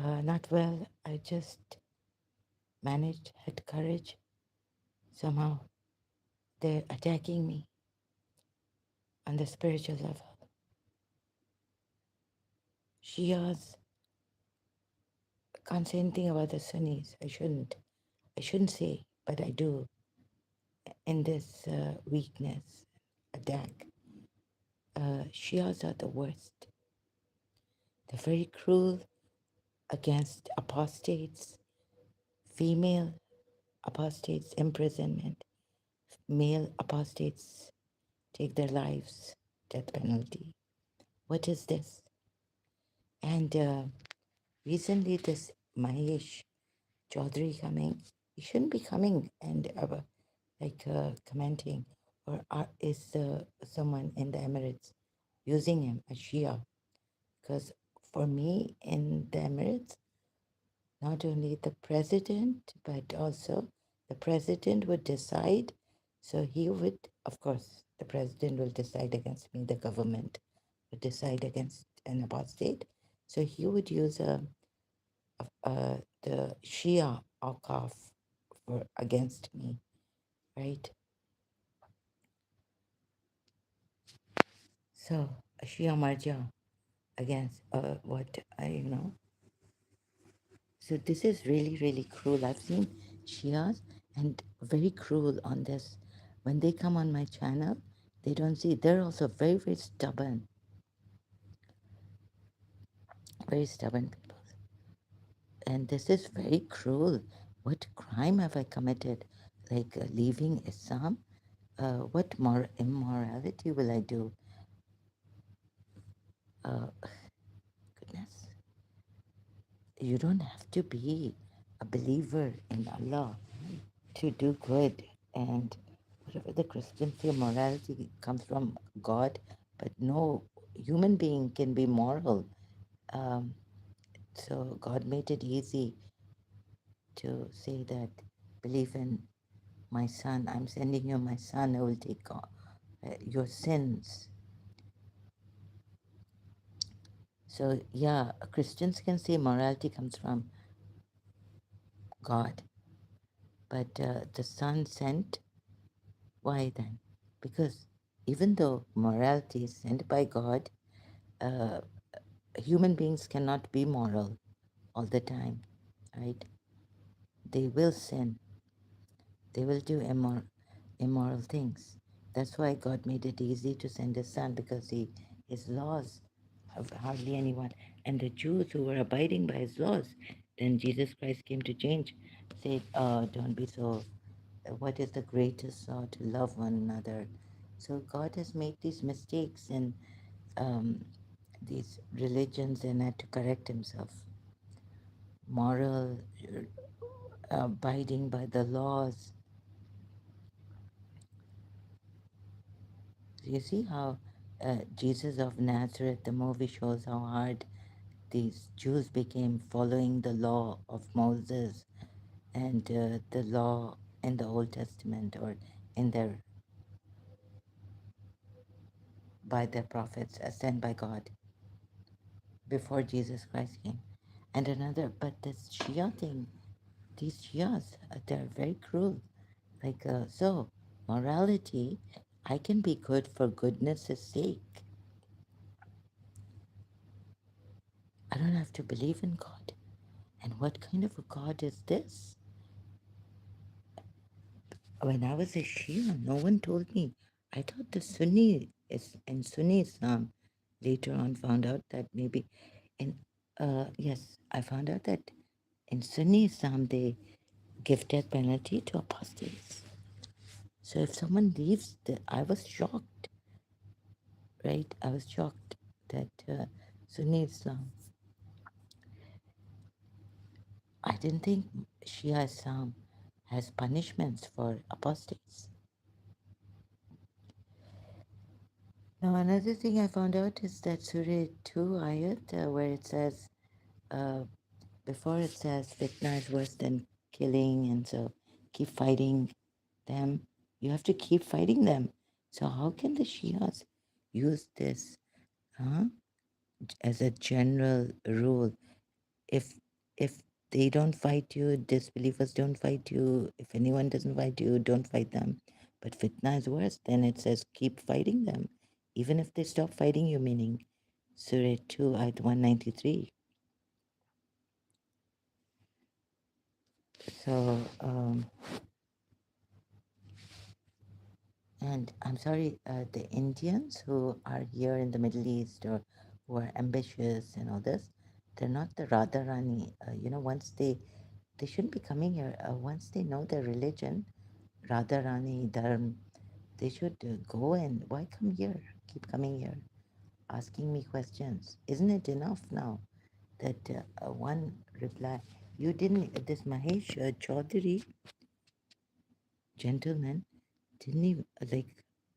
Not well. I just managed, had courage. Somehow they're attacking me on the spiritual level. Shias, can't say anything about the Sunnis. I shouldn't. I shouldn't say, but I do. In this weakness attack, Shias are the worst. They're very cruel against apostates, female apostates, imprisonment, male apostates take their lives, death penalty. What is this? And recently, this Mahesh Chaudhary coming, he shouldn't be coming and commenting, or is someone in the Emirates using him as Shia? Because for me, in the Emirates, not only the president, but also the president would decide. So he would, of course, the president will decide against me, the government would decide against an apostate. So he would use the Shia Awqaf for against me, right? So a Shia Marja against what I. So this is really, really cruel. I've seen Shias and very cruel on this. When they come on my channel, they don't see. They're also very, very stubborn. Very stubborn people. And this is very cruel. What crime have I committed? Like leaving Islam? What more immorality will I do? Goodness. You don't have to be a believer in Allah to do good. And whatever the Christians say, morality comes from God, but no human being can be moral. Um, so God made it easy to say that, believe in my son. I'm sending you my son who will take your sins. So yeah, Christians can say morality comes from God, but the son sent. Why then? Because even though morality is sent by God, uh, human beings cannot be moral all the time, right? They will sin. They will do immoral things. That's why God made it easy to send his son, because his laws have hardly anyone. And the Jews who were abiding by his laws, then Jesus Christ came to change, said, don't be so, what is the greatest law? To love one another. So God has made these mistakes in these religions and had to correct himself. Moral, abiding by the laws. You see how Jesus of Nazareth, the movie shows how hard these Jews became following the law of Moses and the law in the Old Testament, or in by their prophets sent by God before Jesus Christ came. And another, but this Shia thing, these Shias, they're very cruel. Like, so, morality, I can be good for goodness' sake. I don't have to believe in God. And what kind of a God is this? When I was a Shia, no one told me. I thought the Sunni is in Sunni Islam. Later on, found out that maybe in yes, I found out that in Sunni Islam they give death penalty to apostates. So if someone leaves, I was shocked, right? I was shocked that Sunni Islam. I didn't think Shia Islam has punishments for apostates. Now, another thing I found out is that Surah 2 ayat, where it says, uh, before it says fitna is worse than killing, and so keep fighting them. You have to keep fighting them. So how can the Shias use this as a general rule? If if they don't fight you, disbelievers don't fight you, if anyone doesn't fight you, don't fight them. But fitna is worse. Then it says keep fighting them, even if they stop fighting you, meaning Surah 2, Ayat 193. So, and I'm sorry, the Indians who are here in the Middle East or who are ambitious and all this, they're not the Radharani. Once they shouldn't be coming here. Once they know their religion, Radharani, Dharm, they should go and why come here? Keep coming here, asking me questions. Isn't it enough now that one reply? You didn't, this Mahesh Chaudhary gentleman didn't even,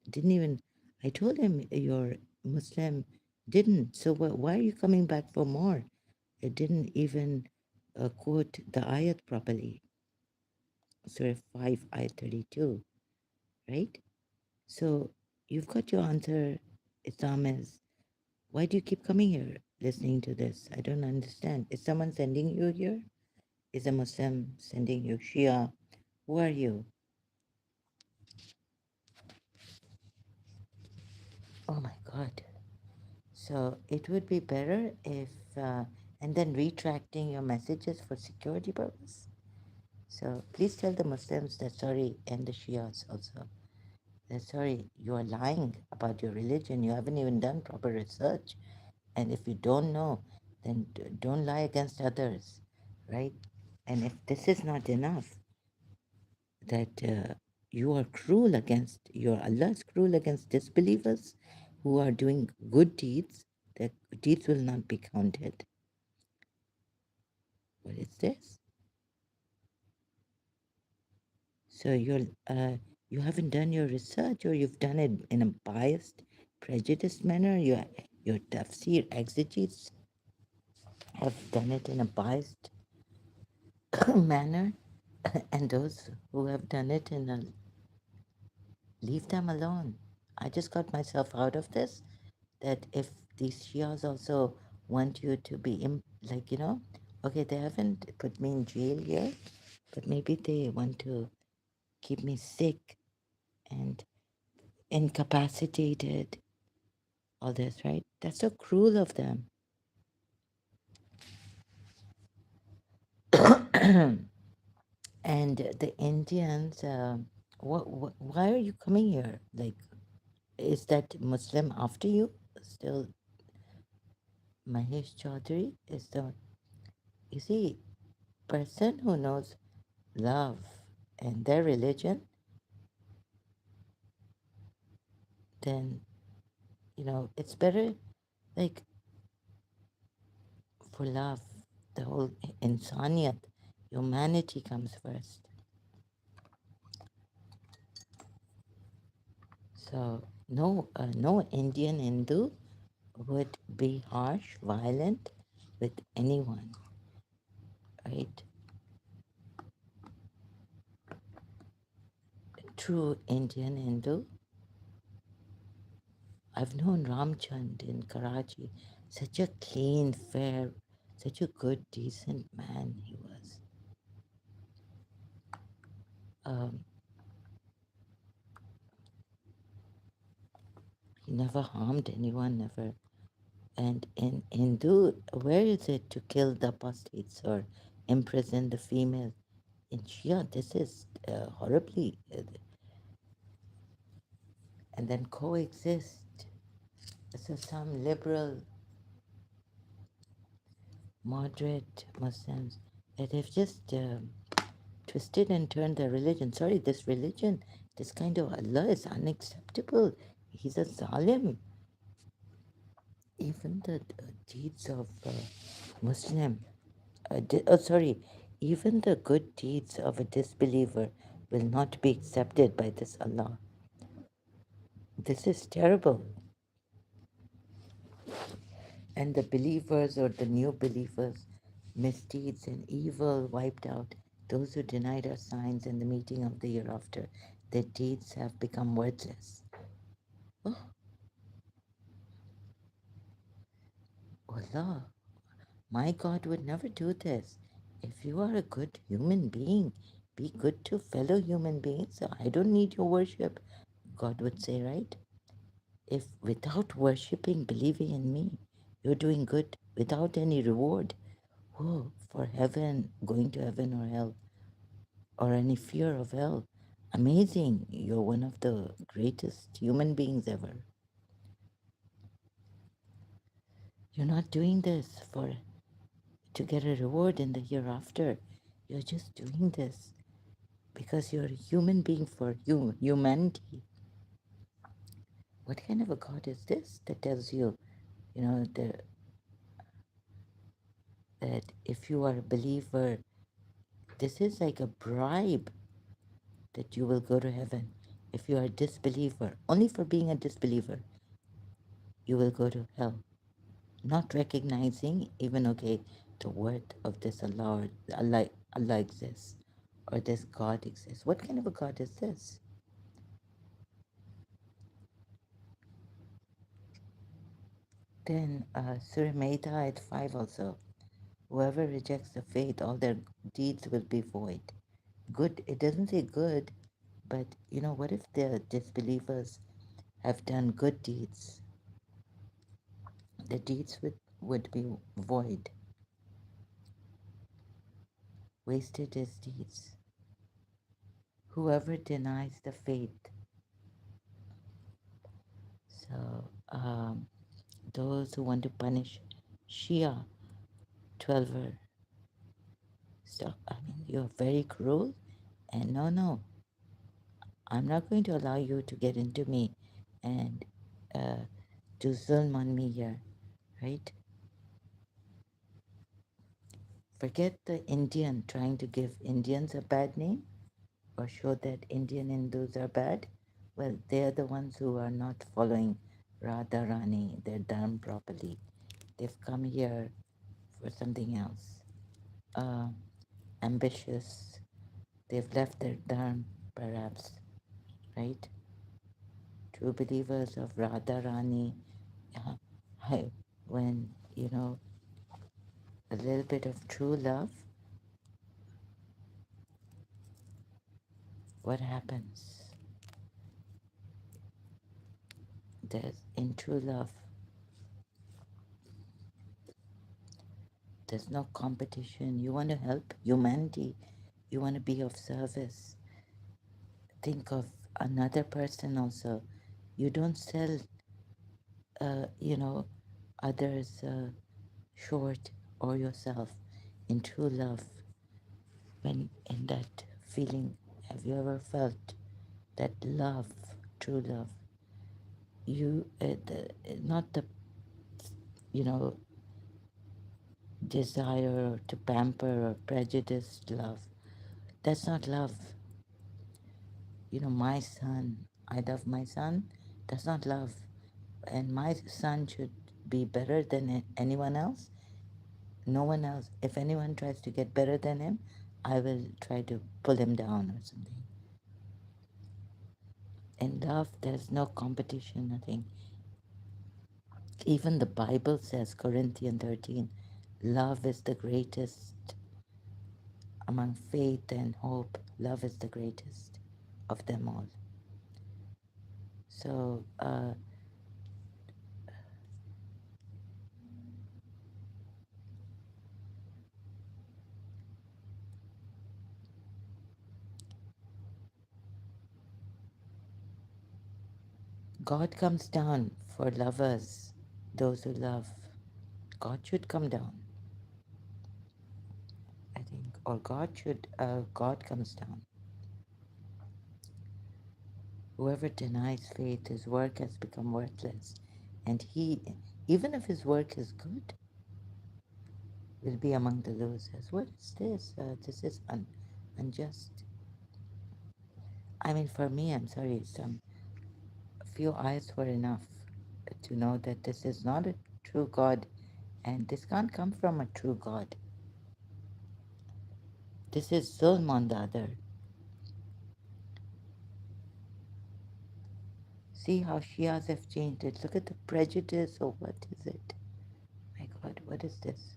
didn't even, I told him you're Muslim, didn't. So why are you coming back for more? It didn't even quote the ayat properly. Surah 5, ayat 32, right? So you've got your answer. Islam is, why do you keep coming here listening to this? I don't understand. Is someone sending you here? Is a Muslim sending you? Shia? Who are you? Oh my God. So it would be better if, and then retracting your messages for security purpose. So please tell the Muslims that sorry, and the Shias also, that sorry, you are lying about your religion. You haven't even done proper research. And if you don't know, then don't lie against others, right? And if this is not enough, that you are cruel against, your Allah is cruel against disbelievers who are doing good deeds, their deeds will not be counted. What is this? So you haven't done your research, or you've done it in a biased, prejudiced manner. Your tafsir exegetes have done it in a biased manner, and those who have done it in a, leave them alone. I just got myself out of this. That if these Shias also want you to be okay, they haven't put me in jail yet, but maybe they want to keep me sick and incapacitated, all this, right? That's so cruel of them. And the Indians, why are you coming here? Like, is that Muslim after you? Still, Mahesh Chaudhary is the, you see, person who knows love and their religion, then, it's better, like, for love, the whole insaniyat, humanity comes first. So no Indian Hindu would be harsh, violent with anyone, right? True Indian Hindu. I've known Ramchand in Karachi, such a clean, fair, such a good, decent man he was. Um, he never harmed anyone, never. And in Hindu, where is it to kill the apostates or imprison the female? In Shia, this is horribly, and then coexist. So some liberal, moderate Muslims that have just twisted and turned their religion. Sorry, this religion, this kind of Allah is unacceptable. He's a zalim. Even the deeds of Muslim, even the good deeds of a disbeliever will not be accepted by this Allah. This is terrible. And the believers or the new believers, misdeeds and evil wiped out. Those who denied our signs and the meeting of the hereafter, their deeds have become worthless. Oh, Allah, my God would never do this. If you are a good human being, be good to fellow human beings. So I don't need your worship, God would say, right? If without worshipping, believing in me, you're doing good without any reward, oh, for heaven, going to heaven or hell, or any fear of hell, amazing. You're one of the greatest human beings ever. You're not doing this for to get a reward in the hereafter. You're just doing this because you're a human being for humanity. What kind of a God is this that tells you, you know, that if you are a believer, this is like a bribe that you will go to heaven. If you are a disbeliever, only for being a disbeliever, you will go to hell. Not recognizing even, okay, the worth of this Allah exists, or this God exists. What kind of a God is this? Then Surah Maida at 5 also. Whoever rejects the faith, all their deeds will be void. Good, it doesn't say good, but what if the disbelievers have done good deeds? The deeds would be void, wasted as deeds. Whoever denies the faith, so those who want to punish Shia 12er, stop. I mean, you're very cruel, and no, I'm not going to allow you to get into me and uh, do zulm on me here, right? Forget the Indian trying to give Indians a bad name or show that Indian Hindus are bad. Well, they are the ones who are not following Radharani, their dharma properly. They've come here for something else. Uh, Ambitious. They've left their dharma, perhaps, right? True believers of Radharani, when, a little bit of true love, what happens? There's in true love, there's no competition. You want to help humanity, you want to be of service. Think of another person also. You don't sell, others short or yourself in true love. When in that feeling, have you ever felt that love, true love? Not the, you know, desire to pamper or prejudiced love. That's not love. My son, I love my son. That's not love. And my son should be better than anyone else. No one else. If anyone tries to get better than him, I will try to pull him down or something. In love, there's no competition, nothing. Even the Bible says, Corinthians 13, love is the greatest among faith and hope. Love is the greatest of them all. So, God comes down for lovers, those who love. God should come down, I think, or God comes down. Whoever denies faith, his work has become worthless. And even if his work is good, will be among the losers. What is this? This is unjust. I mean, for me, I'm sorry, some few eyes were enough to know that this is not a true God, and this can't come from a true God. This is zulm on the other. See how Shias have changed it. Look at the prejudice, or what is it? My God, what is this?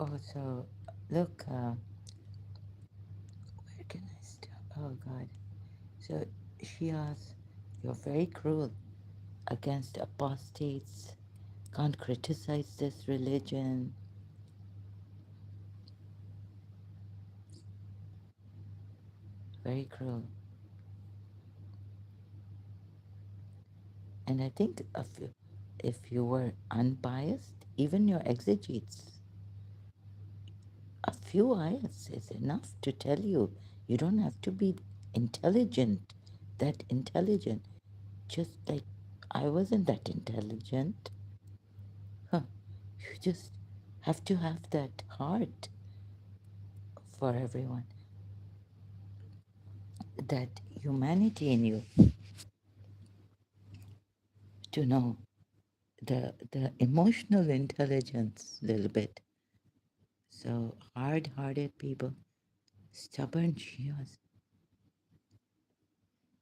Oh, so look, where can I start? Oh God. So Shias, you're very cruel against apostates. Can't criticize this religion. Very cruel. And I think if you were unbiased, even your exegetes, a few ayats is enough to tell you. You don't have to be intelligent, that intelligent. Just like I wasn't that intelligent. Huh. You just have to have that heart for everyone, that humanity in you to know the emotional intelligence a little bit. So hard-hearted people, stubborn Shias.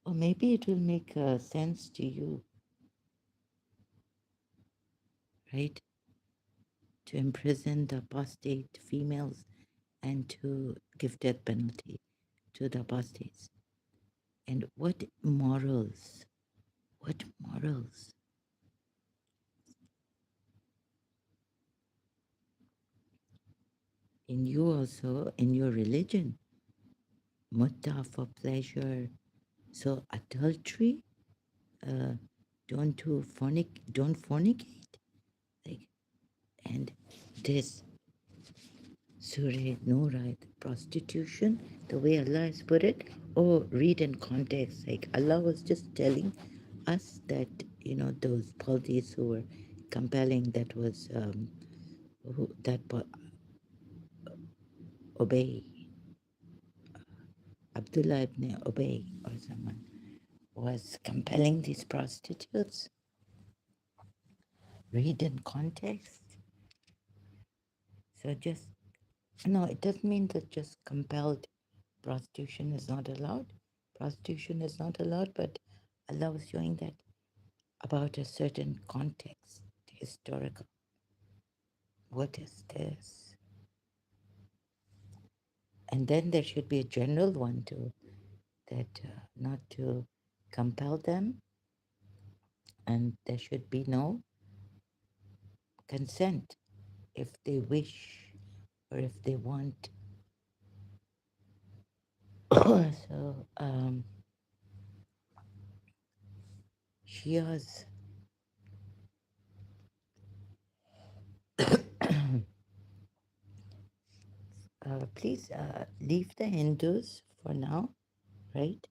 Or maybe it will make sense to you, right? To imprison the apostate females and to give death penalty to the apostates. And what morals? What morals? In you also, in your religion, mutta for pleasure. So adultery, uh, don't fornicate. Like, and this Surah Nura, prostitution, the way Allah has put it, or read in context. Like Allah was just telling us that, those parties who were compelling, that was Obey, Abdullah ibn Obey or someone was compelling these prostitutes. Read in context. So just, no, it doesn't mean that just compelled prostitution is not allowed. Prostitution is not allowed, but Allah was showing that about a certain context, historical. What is this? And then there should be a general one too, that not to compel them, and there should be no consent if they wish or if they want. So Shias, please leave the Hindus for now, right?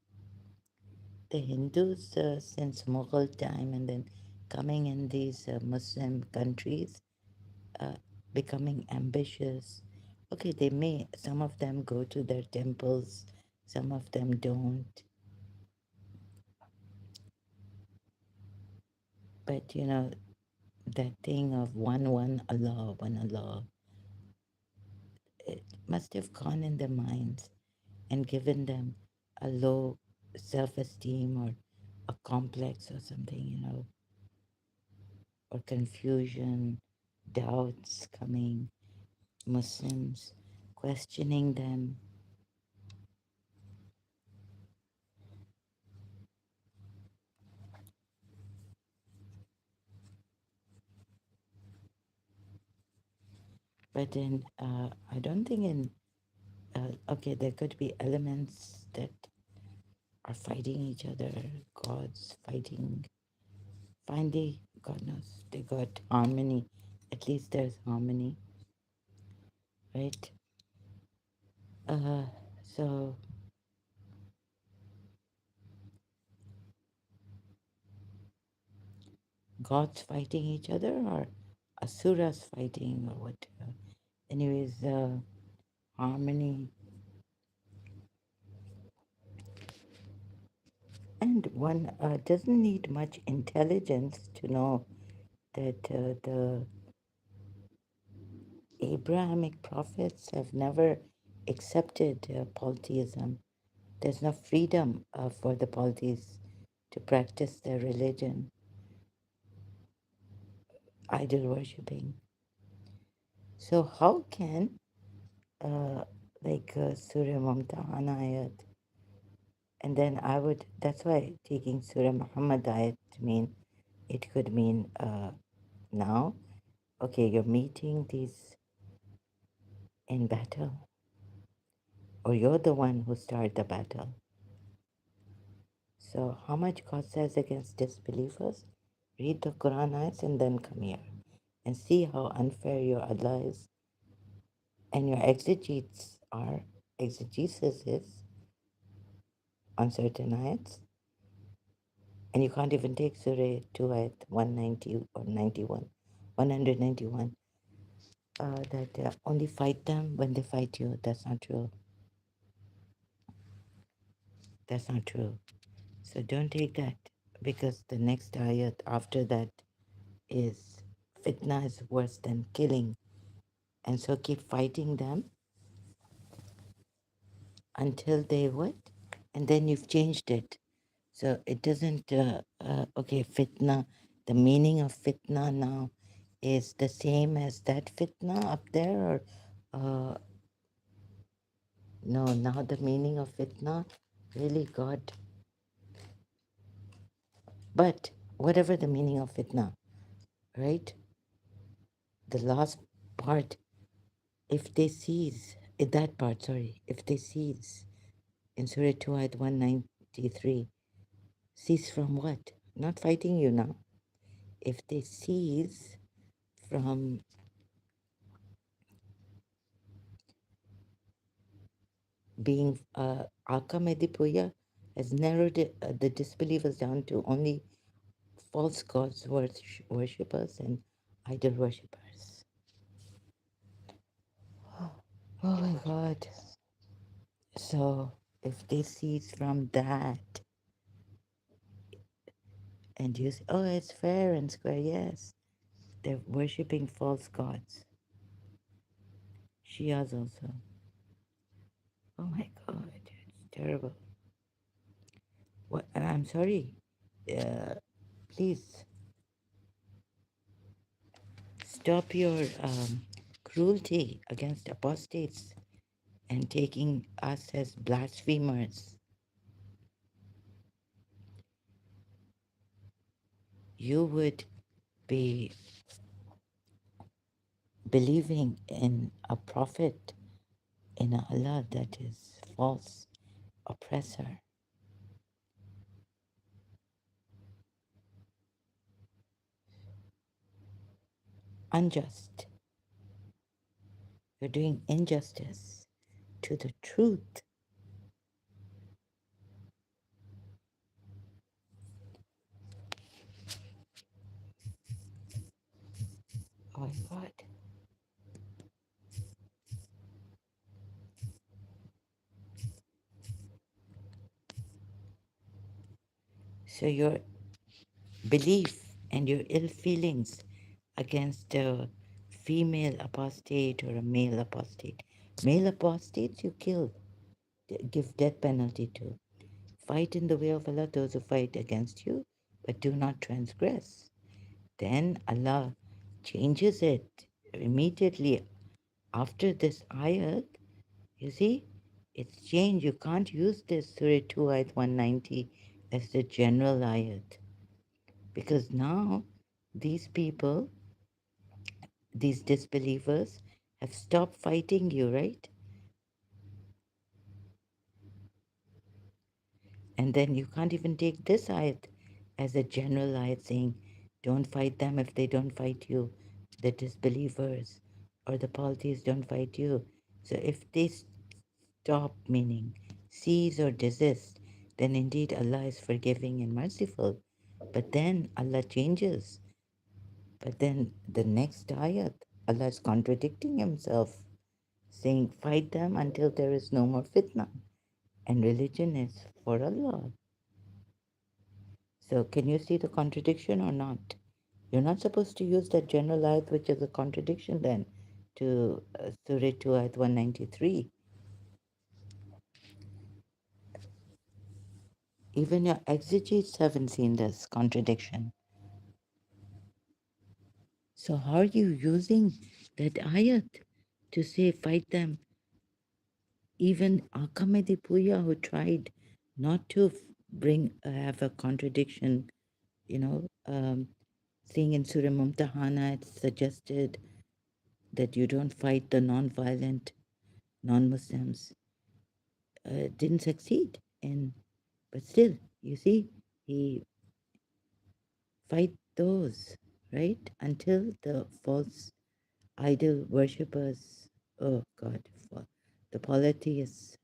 The Hindus since Mughal time, and then coming in these Muslim countries, uh, becoming ambitious. Okay, they may, some of them go to their temples, some of them don't. But that thing of one Allah, one Allah, it must have gone in their minds and given them a low self esteem or a complex or something, or confusion, doubts coming, Muslims questioning them. But then I don't think okay, there could be elements that are fighting each other, gods fighting. Finally, God knows, they got harmony. At least there's harmony, right? Uh, so gods fighting each other or asuras fighting or what? Anyways, harmony. And one doesn't need much intelligence to know that the Abrahamic prophets have never accepted polytheism. There's no freedom for the polytheists to practice their religion, idol worshipping. So how can Surah Mumtahana ayat, and then I would, that's why taking Surah Muhammad ayat to mean, it could mean now, okay, you're meeting these in battle, or you're the one who started the battle. So how much God says against disbelievers? Read the Quran ayats and then come here and see how unfair your Allah is and your exegesis is on certain ayats. And you can't even take Surah 2 ayat 190 or 91, 191, that only fight them when they fight you. That's not true. That's not true. So don't take that, because the next ayat after that is fitna is worse than killing. And so keep fighting them until they what? And then you've changed it. So it doesn't, okay, fitna, the meaning of fitna now is the same as that fitna up there, or no, now the meaning of fitna, really, God. But whatever the meaning of fitna, right? The last part, if they cease, that part, sorry, if they cease, in Surah 2 ayat 193, cease from what? Not fighting you now. If they cease from being Aka Medipuya has narrowed the disbelievers down to only false gods worshippers and idol worshippers. Oh my God. So if they cease from that and you say, oh, it's fair and square, yes, they're worshipping false gods. Shias also. Oh my God, it's terrible. What? I'm sorry. Please stop your cruelty against apostates and taking us as blasphemers. You would be believing in a prophet, in a Allah that is false, oppressor, unjust. You're doing injustice to the truth. Oh my God. So your belief and your ill feelings against a female apostate or a male apostate. Male apostates you kill, give death penalty to. Fight in the way of Allah those who fight against you, but do not transgress. Then Allah changes it immediately after this ayat. You see, it's changed. You can't use this Surah 2 ayat 190 as the general ayat, because now these people, these disbelievers, have stopped fighting you, right? And then you can't even take this ayat as a general ayat saying, don't fight them if they don't fight you, the disbelievers, or the polytheists don't fight you. So if they stop, meaning cease or desist, then indeed Allah is forgiving and merciful. But then Allah changes. But then the next ayat, Allah is contradicting himself, saying, fight them until there is no more fitna. And religion is for Allah. So can you see the contradiction or not? You're not supposed to use that general ayat, which is a contradiction then, to Surah 2 ayat 193. Even your exegetes haven't seen this contradiction. So how are you using that ayat to say fight them. Even Akamedi Puya, who tried not to have a contradiction, you know, seeing in Surah Mumtahana, it suggested that you don't fight the non-violent non-Muslims, didn't succeed. But still, you see, he fight those, right? Until the false idol worshippers, oh God, the polytheists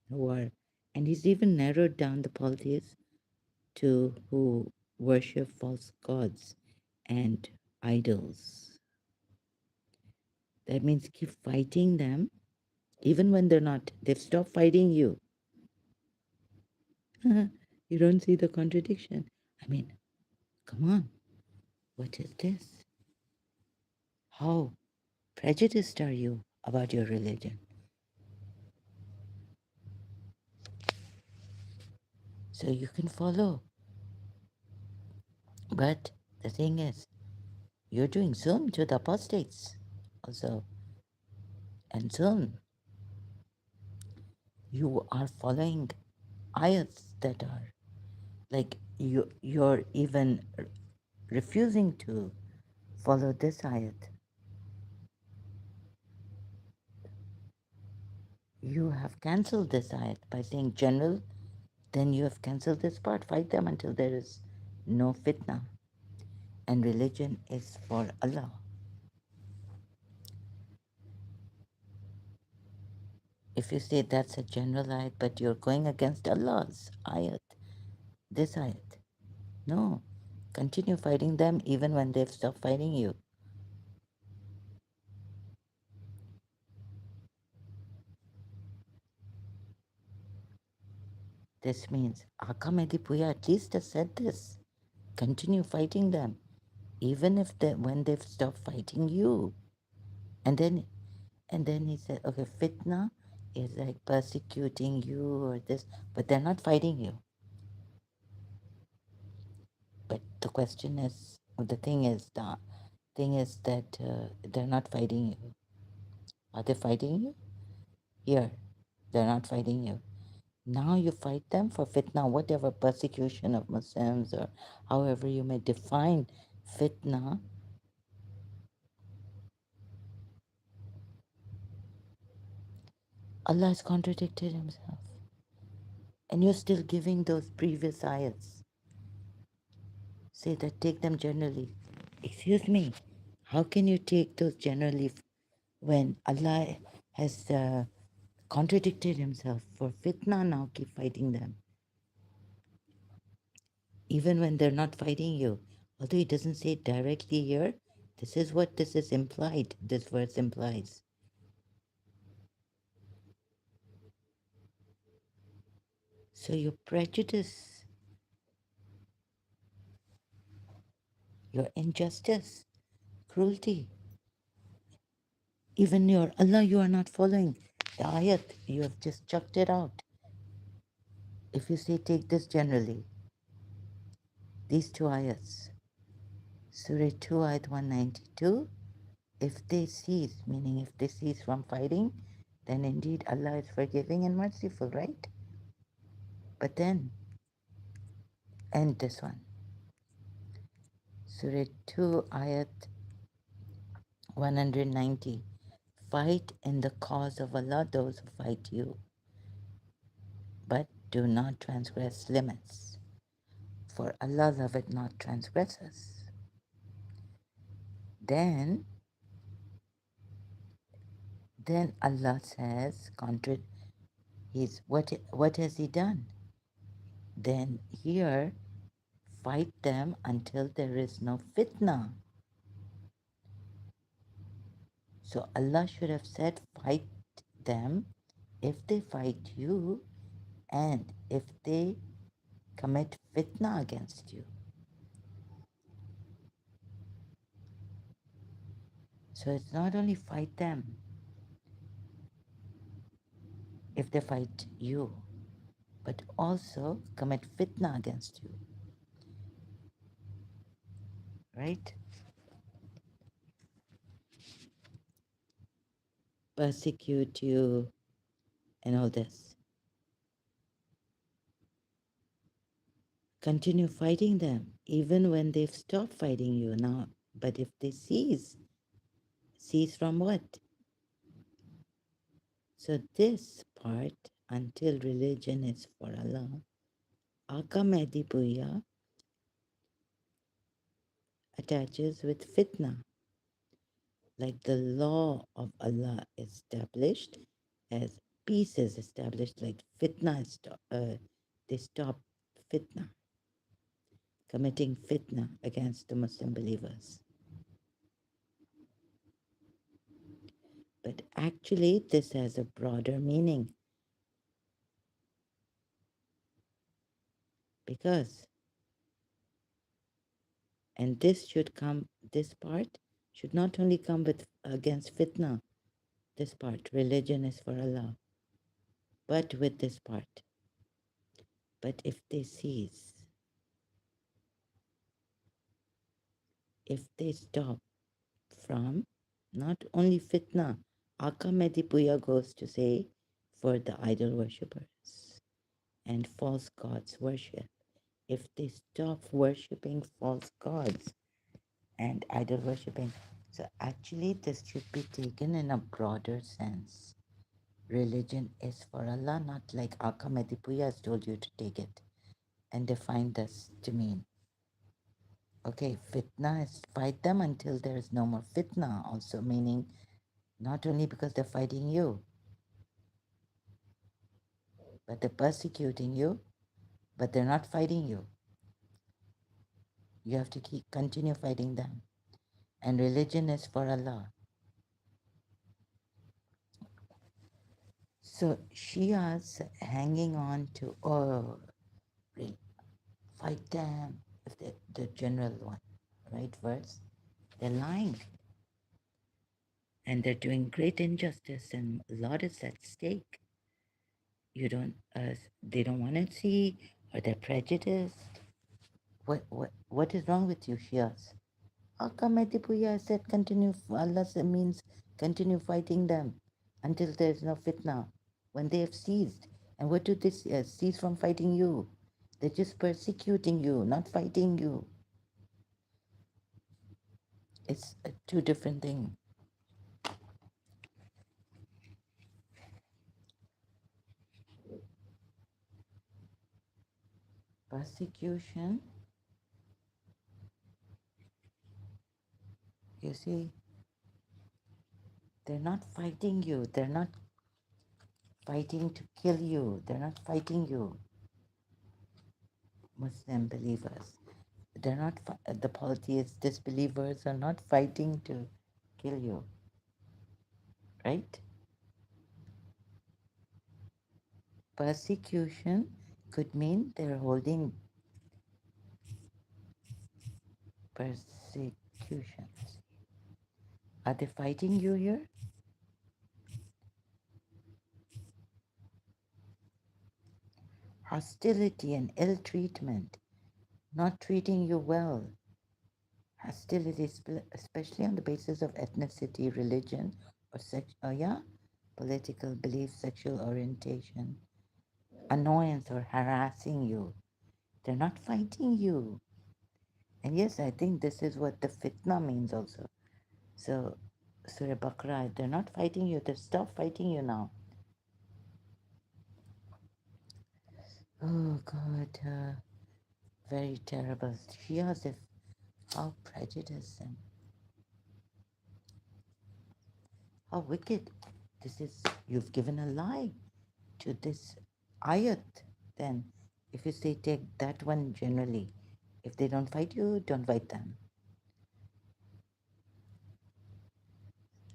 who are, and he's even narrowed down the polytheists to who worship false gods and idols. That means keep fighting them, even when they've stopped fighting you. You don't see the contradiction. I mean, come on, what is this? How prejudiced are you about your religion? So you can follow. But the thing is, you're doing Zoom to the apostates also. And soon you are following ayats that are like you're even refusing to follow this ayat. You have cancelled this ayat by saying general, then you have cancelled this part. Fight them until there is no fitna. And religion is for Allah. If you say that's a general ayat, but you're going against Allah's ayat, this ayat, no. Continue fighting them even when they've stopped fighting you. This means Akamedi Puya at least has said this. Continue fighting them, even if when they've stopped fighting you. And then he said, okay, fitna is like persecuting you or this, but they're not fighting you. But the question is, the thing is that they're not fighting you. Are they fighting you? Here, they're not fighting you. Now you fight them for fitna, whatever persecution of Muslims or however you may define fitna. Allah has contradicted himself. And you're still giving those previous ayats. Say that take them generally. Excuse me, how can you take those generally when Allah has contradicted himself? For fitna now, keep fighting them. Even when they're not fighting you. Although he doesn't say it directly here, this is what this is implied, this verse implies. So your prejudice, your injustice, cruelty, even your Allah, you are not following the ayat, you have just chucked it out. If you say take this generally, these two ayats, Surah 2, ayat 192, if they cease, meaning if they cease from fighting, then indeed Allah is forgiving and merciful, right? But then, and this one, Surah 2, ayat 190, fight in the cause of Allah those who fight you, but do not transgress limits, for Allah loveth not transgressors. Then Allah says, what has He done? Then here, fight them until there is no fitna. So Allah should have said, fight them if they fight you and if they commit fitna against you. So it's not only fight them if they fight you, but also commit fitna against you. Right? persecute you, and all this. Continue fighting them, even when they've stopped fighting you now. But if they cease from what? So this part, until religion is for Allah, Akamedipuya attaches with fitna, like the law of Allah is established, as peace is established, like fitna is they stop fitna, committing fitna against the Muslim believers. But actually, this has a broader meaning because, and this should come, this part should not only come with against fitna, this part, religion is for Allah, but with this part. But if they cease, if they stop from not only fitna, Akamedipuya goes to say for the idol worshippers and false gods worship. If they stop worshipping false gods and idol worshipping, so actually this should be taken in a broader sense. Religion is for Allah, not like Akamedipuya has told you to take it and define this to mean. Okay, fitna is fight them until there is no more fitna, also meaning not only because they're fighting you, but they're persecuting you, but they're not fighting you. You have to continue fighting them. And religion is for Allah. So Shias hanging on to, oh, fight them, if the general one, right, verse, they're lying. And they're doing great injustice and a lot is at stake. They don't want to see, or they're prejudiced. What is wrong with you, Shias? Akametipuya said continue, Allah means continue fighting them until there is no fitna, when they have ceased. And what do they cease from fighting you? They're just persecuting you, not fighting you. It's a two different thing. Persecution, you see, they're not fighting you. They're not fighting to kill you. They're not fighting you, Muslim believers. They're not, the polytheists, disbelievers are not fighting to kill you, right? Persecution could mean they're holding persecutions. Are they fighting you here? Hostility and ill treatment, not treating you well. Hostility, especially on the basis of ethnicity, religion, or political belief, sexual orientation, annoyance or harassing you. They're not fighting you. And yes, I think this is what the fitna means also. So, Surah Baqarah, they're not fighting you, they've stopped fighting you now. Oh God, very terrible. Shias, if how prejudiced and how wicked. This is, you've given a lie to this ayat. Then, if you say take that one generally, if they don't fight you, don't fight them.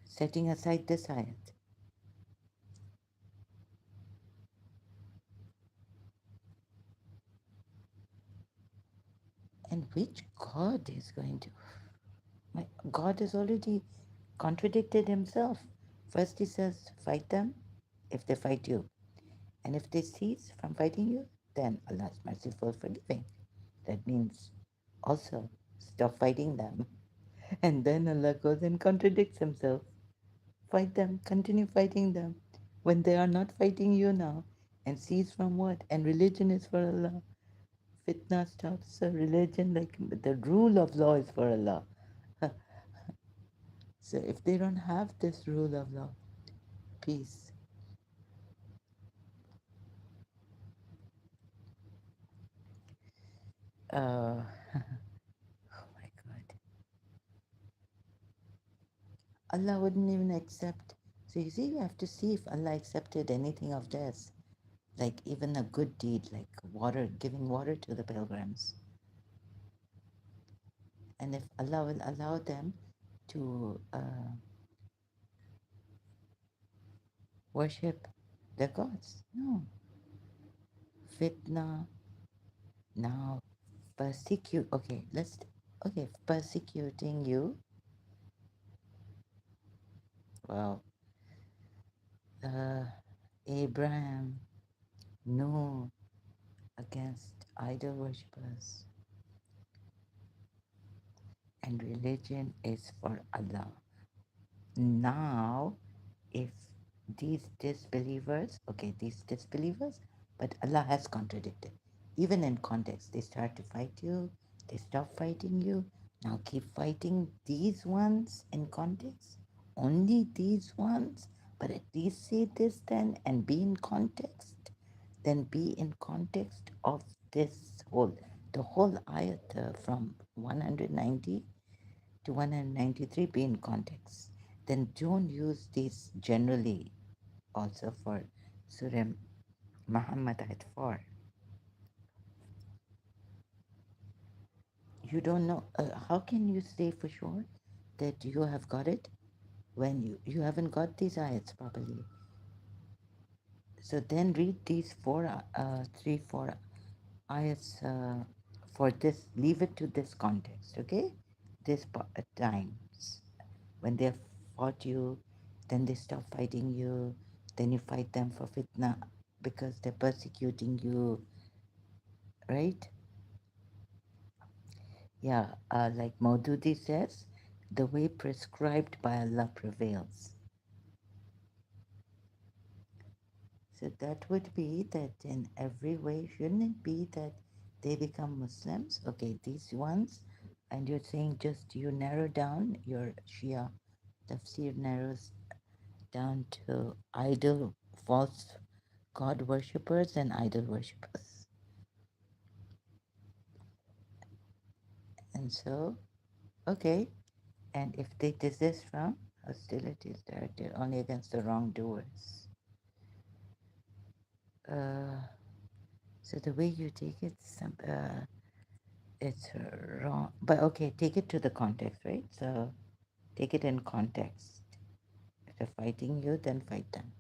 Setting aside this ayat. And which God is going to? My God has already contradicted himself. First, he says, fight them if they fight you. And if they cease from fighting you, then Allah is merciful, forgiving. That means also stop fighting them. And then Allah goes and contradicts himself. Fight them, continue fighting them when they are not fighting you now. And cease from what? And religion is for Allah. Fitna stops. So religion, like the rule of law is for Allah. So if they don't have this rule of law, peace. Uh, oh my God. Allah wouldn't even accept. So you see, you have to see if Allah accepted anything of theirs, like even a good deed, like water, giving water to the pilgrims. And if Allah will allow them to worship the gods. No. Fitna, now persecute. Okay, let's. Okay, persecuting you. Well, uh, Abraham, no, against idol worshippers. And religion is for Allah. Now, if these disbelievers, okay, these disbelievers, but Allah has contradicted. Even in context, they start to fight you, they stop fighting you, now keep fighting these ones in context, only these ones, but at least say this then and be in context, then be in context of this whole, the whole ayat from 190 to 193 be in context. Then don't use these generally also for Surah Muhammad ayat 4. You don't know, how can you say for sure that you have got it when you haven't got these ayats properly? So then read these three, four ayats for this, leave it to this context, okay? This times. When they have fought you, then they stop fighting you, then you fight them for fitna because they're persecuting you, right? Yeah, like Maududi says, the way prescribed by Allah prevails. So that would be that in every way, shouldn't it be that they become Muslims? Okay, these ones, and you're saying just you narrow down your Shia tafsir narrows down to idol, false God worshippers and idol worshippers. And so, okay, and if they desist from hostilities directed only against the wrongdoers. Uh, so the way you take it, it's wrong. But okay, take it to the context, right? So take it in context. If they're fighting you, then fight them.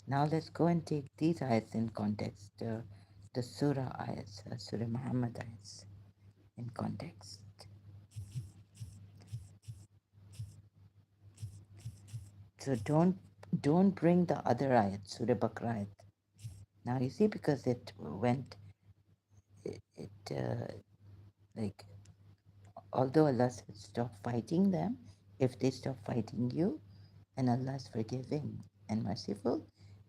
Now let's go and take these ayats in context. The surah ayats, Surah Muhammad ayats in context. So don't bring the other ayat, Surah Baqarah ayat. Now you see, because it went, like, although Allah said stop fighting them, if they stop fighting you, and Allah is forgiving and merciful,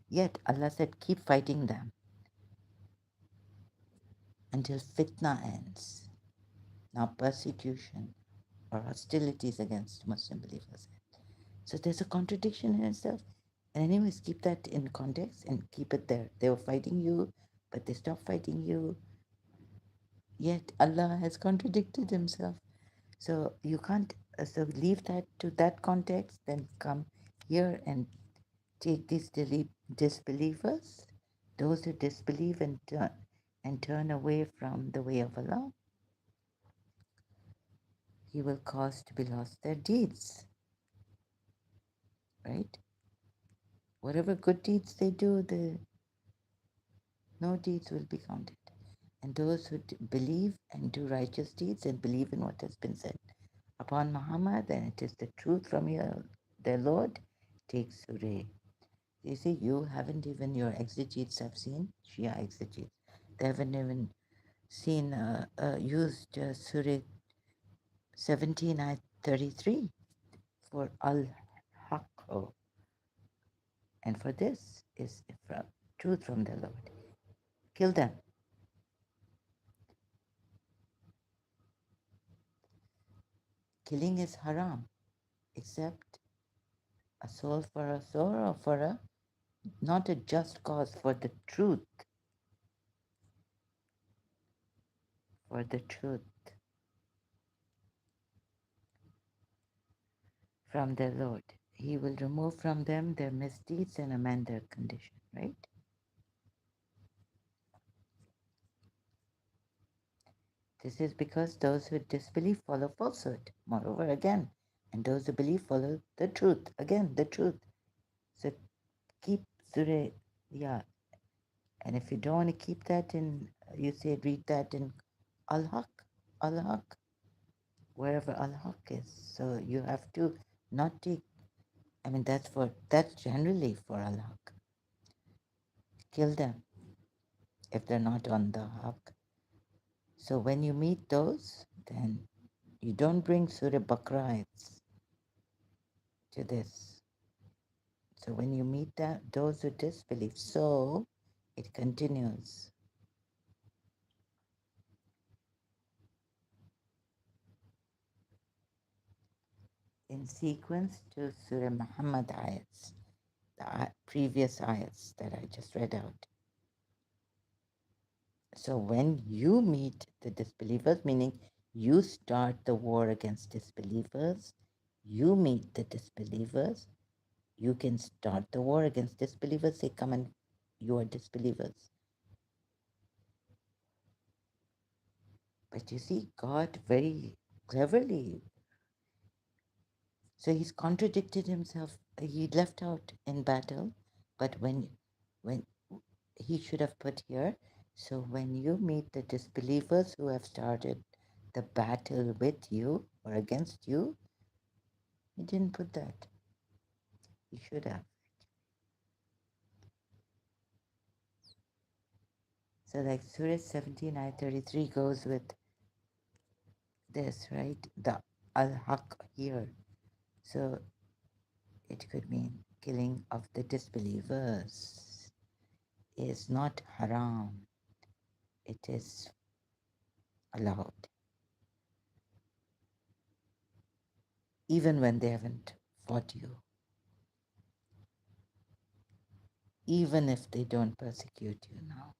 yet Allah said keep fighting them until fitna ends. Now persecution or hostilities against Muslim believers. So there's a contradiction in itself. And anyways, keep that in context and keep it there. They were fighting you, but they stopped fighting you. Yet Allah has contradicted Himself. So you can't, so leave that to that context, then come here and take these disbelievers, those who disbelieve and turn away from the way of Allah. He will cause to be lost their deeds, right? Whatever good deeds they do, no deeds will be counted. And those who believe and do righteous deeds and believe in what has been said upon Muhammad, and it is the truth from their Lord, take Surah. You see, you haven't even, your exegetes have seen, Shia exegetes, they haven't even seen, used Surah 17 ayat 33 for Al-Haq. Oh, And for this is from truth from the Lord. Kill them. Killing is haram, except a soul for a soul or for a not a just cause, for the truth, for the truth from the Lord. He will remove from them their misdeeds and amend their condition, right? This is because those who disbelieve follow falsehood, moreover, again, and those who believe follow the truth, again, the truth. So keep Surah, yeah. And if you don't want to keep that in, you say read that in Al-Haq, Al-Haq, wherever Al-Haq is. So you have to not take, I mean, that's generally for Al-Haq. Kill them if they're not on the Haq. So when you meet those, then you don't bring Surah Bakrites to this. So when you meet those who disbelieve, so it continues in sequence to Surah Muhammad ayats, the previous ayats that I just read out. So when you meet the disbelievers, meaning you start the war against disbelievers, you meet the disbelievers, you can start the war against disbelievers, say, come and you are disbelievers. But you see, God very cleverly, so he's contradicted himself. He left out in battle, but when he should have put here, so when you meet the disbelievers who have started the battle with you or against you, he didn't put that. He should have. So like Surah 17, Ayah 33 goes with this, right? The al-haq here. So it could mean killing of the disbelievers is not haram. It is allowed, even when they haven't fought you, even if they don't persecute you now.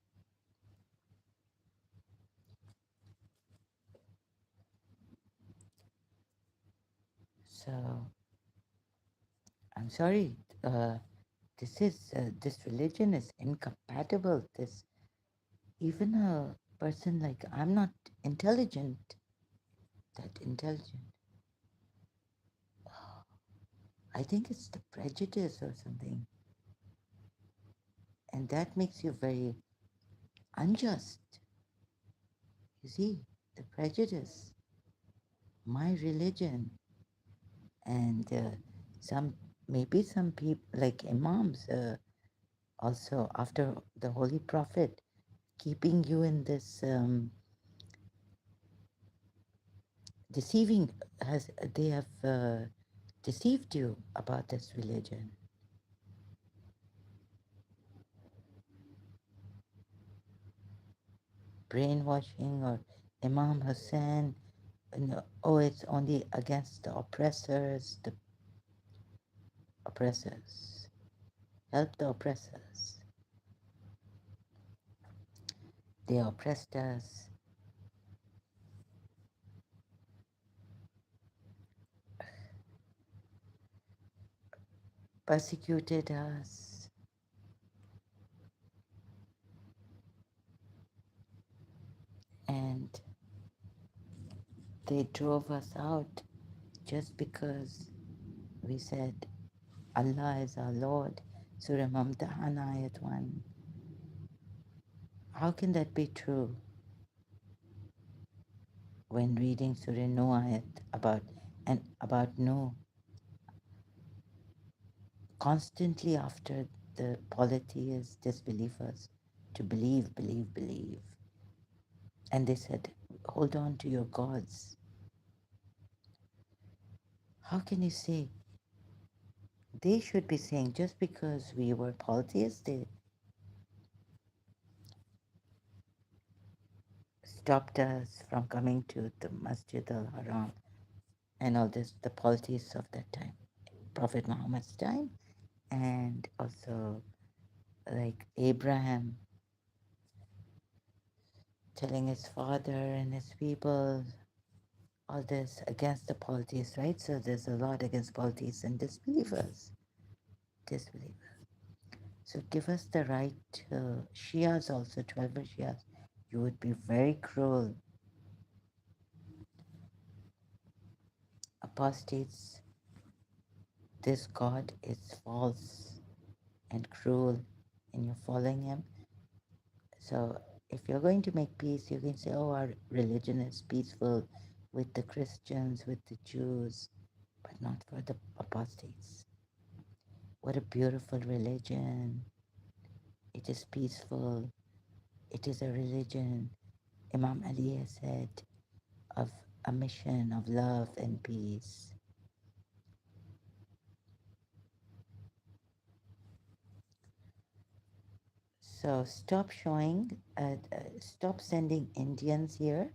So I'm sorry, this religion is incompatible. This even a person like I'm not intelligent, that intelligent. I think it's the prejudice or something, and that makes you very unjust. You see, the prejudice, my religion, and some maybe some people like imams also after the Holy Prophet keeping you in this deceiving has they have deceived you about this religion, brainwashing or Imam Hussein, oh it's only against the oppressors, help the oppressors, they oppressed us, persecuted us, and they drove us out just because we said Allah is our Lord. Surah Mumtahan Ayat 1. How can that be true when reading Surah No Ayat about no constantly after the polity is disbelievers to believe, believe, believe. And they said, hold on to your gods. How can you say they should be saying, just because we were polytheists, they stopped us from coming to the Masjid al-Haram and all this, the polytheists of that time, Prophet Muhammad's time, and also like Abraham telling his father and his people all this against the polytheists, right? So there's a lot against polytheists and disbelievers. Disbelievers. So give us the right Shias also, 12 Shias. You would be very cruel. Apostates, this God is false and cruel, and you're following him. So if you're going to make peace, you can say, oh, our religion is peaceful with the Christians, with the Jews, but not for the apostates. What a beautiful religion. It is peaceful. It is a religion, Imam Ali has said, of a mission of love and peace. So stop sending Indians here,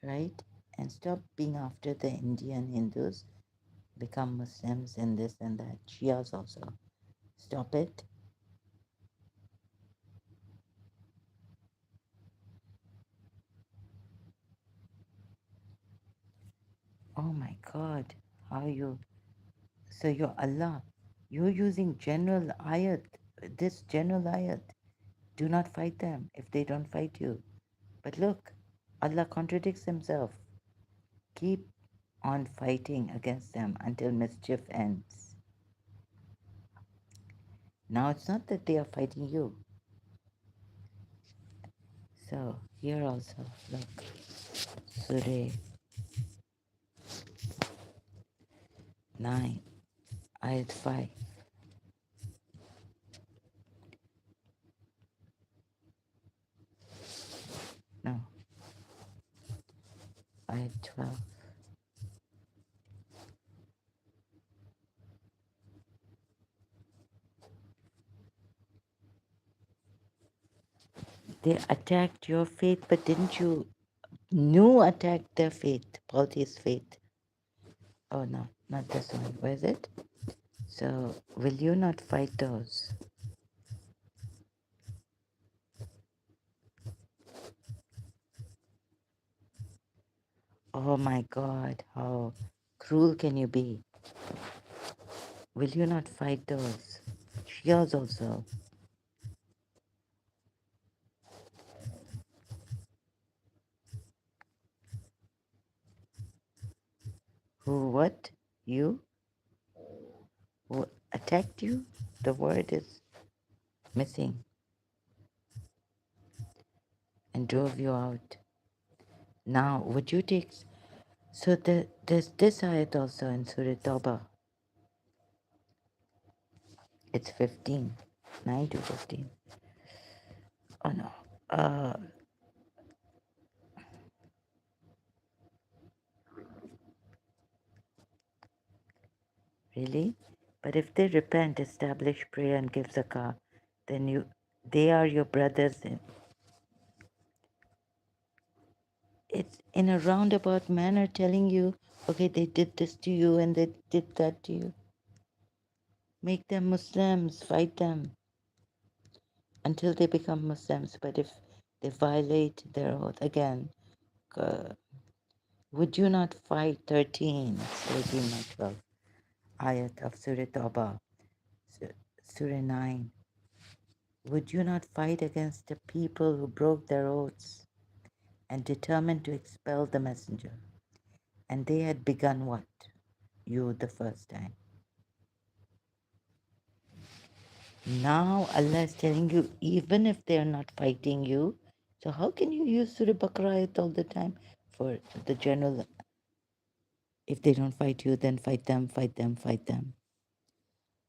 right? And stop being after the Indian Hindus, become Muslims and this and that. Shias also. Stop it. Oh my God. How you. So you're Allah. You're using general ayat. This general ayat. Do not fight them if they don't fight you. But look, Allah contradicts himself. Keep on fighting against them until mischief ends. Now it's not that they are fighting you. So here also, look, Surah 9, Ayat 5. No, Ayat 12. They attacked your faith, but didn't you? No, attacked their faith, polytheist faith. Oh no, not this one. Where is it? So will you not fight those? Oh my God, how cruel can you be? Will you not fight those? Shias also. Who, what? You? Who attacked you? The word is missing and drove you out. Now, would you take. So there's this ayat also in Surah Tawbah. It's 15, 9 to 15. Oh no. Uh, really? But if they repent, establish prayer, and give zakah, then they are your brothers. It's in a roundabout manner telling you, okay, they did this to you and they did that to you. Make them Muslims, fight them until they become Muslims. But if they violate their oath again, uh, would you not fight 13? It's 13, not 12. Ayat of Surah Tawbah, Surah 9. Would you not fight against the people who broke their oaths and determined to expel the messenger? And they had begun what? You the first time. Now Allah is telling you, even if they are not fighting you, so how can you use Surah Baqarah ayat all the time for the general? If they don't fight you, then fight them, fight them, fight them.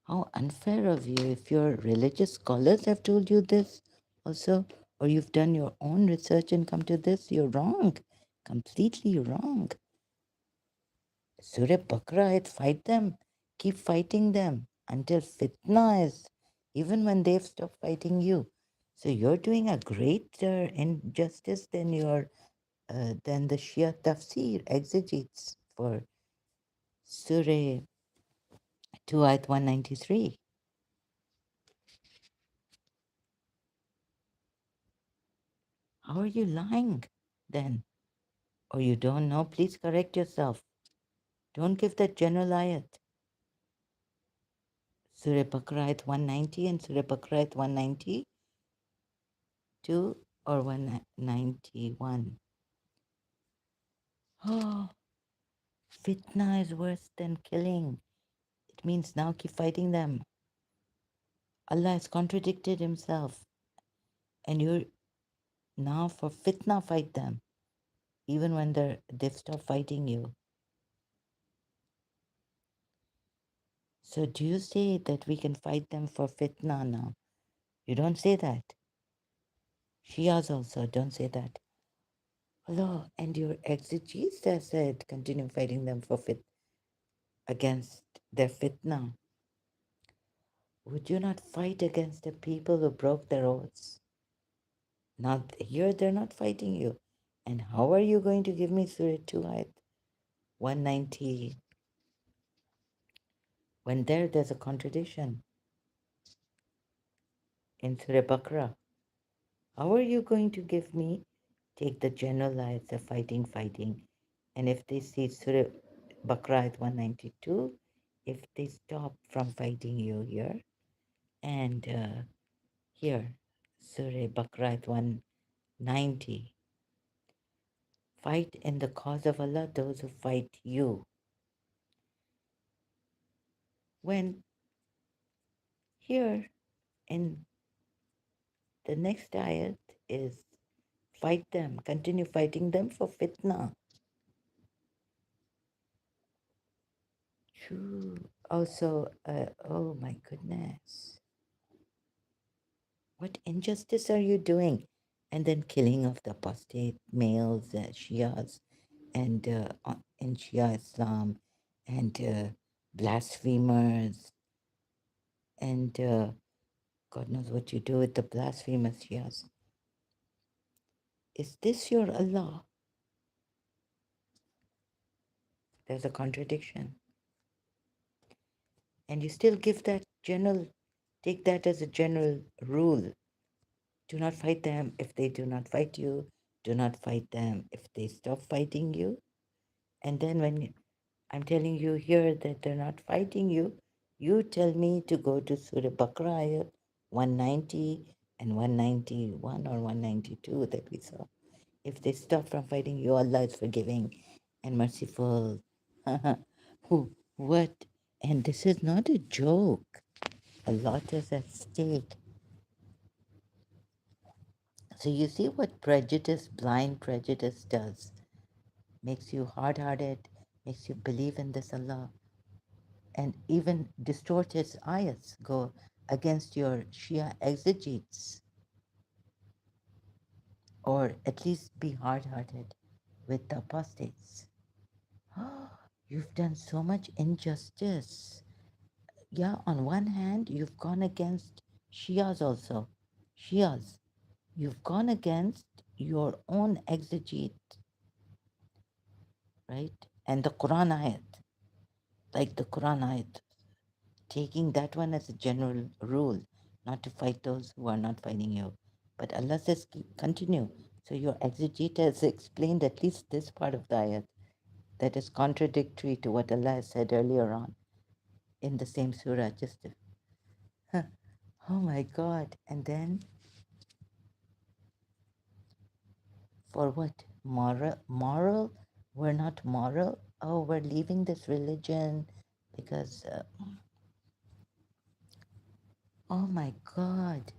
How unfair of you. If your religious scholars have told you this also, or you've done your own research and come to this, you're wrong. Completely wrong. Surah Baqarah ayat, fight them. Keep fighting them until fitna is, even when they've stopped fighting you. So you're doing a greater injustice than the Shia tafsir exegetes for Surah 2 ayat 193. How are you lying then? Or you don't know? Please correct yourself. Don't give that general ayat. Surah Baqarah ayat 190 and Surah Baqarah ayat 192 or 191. Oh, fitna is worse than killing. It means now keep fighting them. Allah has contradicted himself. And you're now for fitna fight them. Even when they've stopped fighting you. So do you say that we can fight them for fitna now? You don't say that. Shias also don't say that. Hello, and your exegetes said continue fighting them for against their fitna. Would you not fight against the people who broke their oaths? Now here they're not fighting you. And how are you going to give me Surah 2 ayat 190 when there's a contradiction in Surah Baqarah? How are you going to give me, take the general ayats of fighting, and if they see Surah Baqarah ayat 192, if they stop from fighting you here, and here, Surah Baqarah ayat 190, fight in the cause of Allah those who fight you. When here in the next ayat is fight them, continue fighting them for fitna. True. Also, oh my goodness. What injustice are you doing? And then killing of the apostate males, Shias, and in Shia Islam, and blasphemers, and God knows what you do with the blasphemous Shias. Is this your Allah? There's a contradiction. And you still give that general, take that as a general rule. Do not fight them if they do not fight you. Do not fight them if they stop fighting you. And then when I'm telling you here that they're not fighting you, you tell me to go to Surah Baqarah 190 and 191 or 192 that we saw. If they stop from fighting you, Allah is forgiving and merciful. Who? What? And this is not a joke. A lot is at stake. So you see what prejudice, blind prejudice does. Makes you hard-hearted, makes you believe in this Allah, and even distort his ayats, go against your Shia exegetes, or at least be hard-hearted with the apostates. You've done so much injustice. Yeah, on one hand, you've gone against Shias also. Shias. You've gone against your own exegete, right? And the Quran ayat, like the Quran ayat, taking that one as a general rule, not to fight those who are not fighting you. But Allah says, continue. So your exegete has explained at least this part of the ayat that is contradictory to what Allah has said earlier on in the same surah. Oh my God. And then for what? Moral? We're not moral? Oh, we're leaving this religion because, oh my God,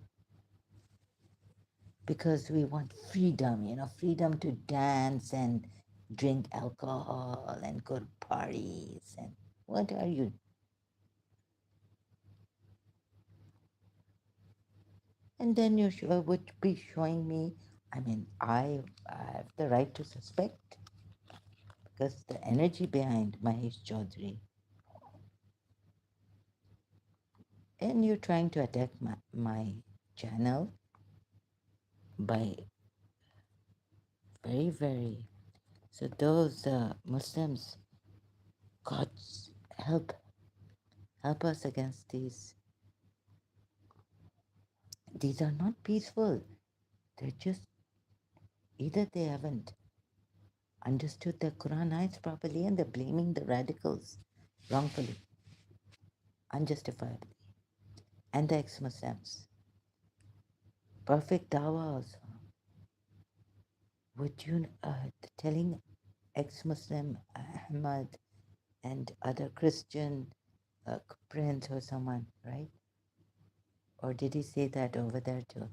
because we want freedom, freedom to dance and drink alcohol and go to parties. And what are you? And then you would be showing me, I mean, I have the right to suspect because the energy behind Mahesh Chaudhary, And you're trying to attack my channel by very, very. So those Muslims, God help help us against these. These are not peaceful. They're just either they haven't understood the Quran ayats properly and they're blaming the radicals wrongfully, unjustifiably, and the ex-Muslims. Perfect dawah also. Would you telling ex-Muslim Ahmad and other Christian prince or someone, right? Or did he say that over there too?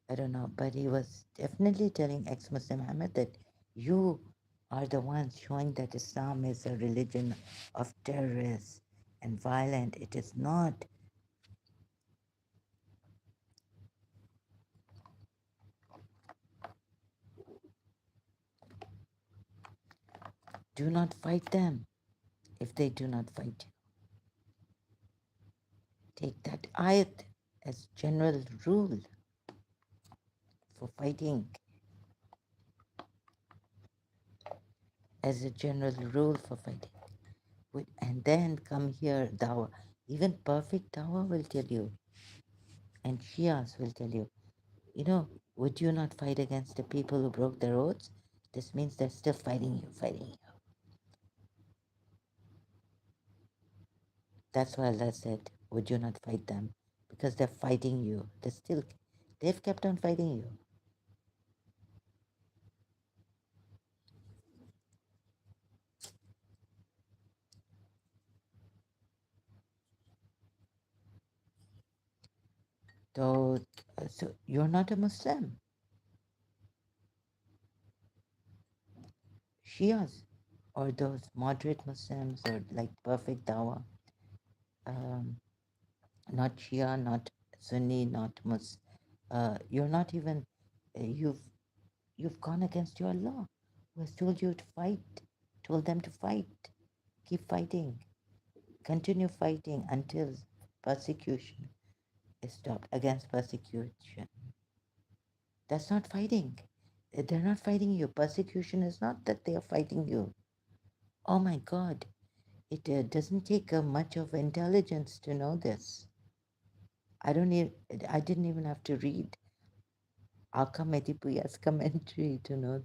I don't know, but he was definitely telling ex-Muslim Ahmad that you are the ones showing that Islam is a religion of terrorists and violent. It is not. Do not fight them if they do not fight you. Take that ayat as general rule for fighting, as a general rule for fighting. And then come here, dawah. Even perfect dawah will tell you, and Shias will tell you, would you not fight against the people who broke their oaths? This means they're still fighting you, fighting you. That's why Allah said, would you not fight them? Because they're fighting you. They've kept on fighting you. So, so you're not a Muslim. Shias, or those moderate Muslims, or like perfect dawah, um, not Shia, not Sunni, not Muslim. You're not even, you've gone against your Allah, who has told you to fight, told them to fight. Keep fighting. Continue fighting until persecution is stopped. Against persecution. That's not fighting. They're not fighting you. Persecution is not that they are fighting you. Oh my God. It doesn't take much of intelligence to know this. I don't need. I didn't even have to read Aka Medipuya's commentary to know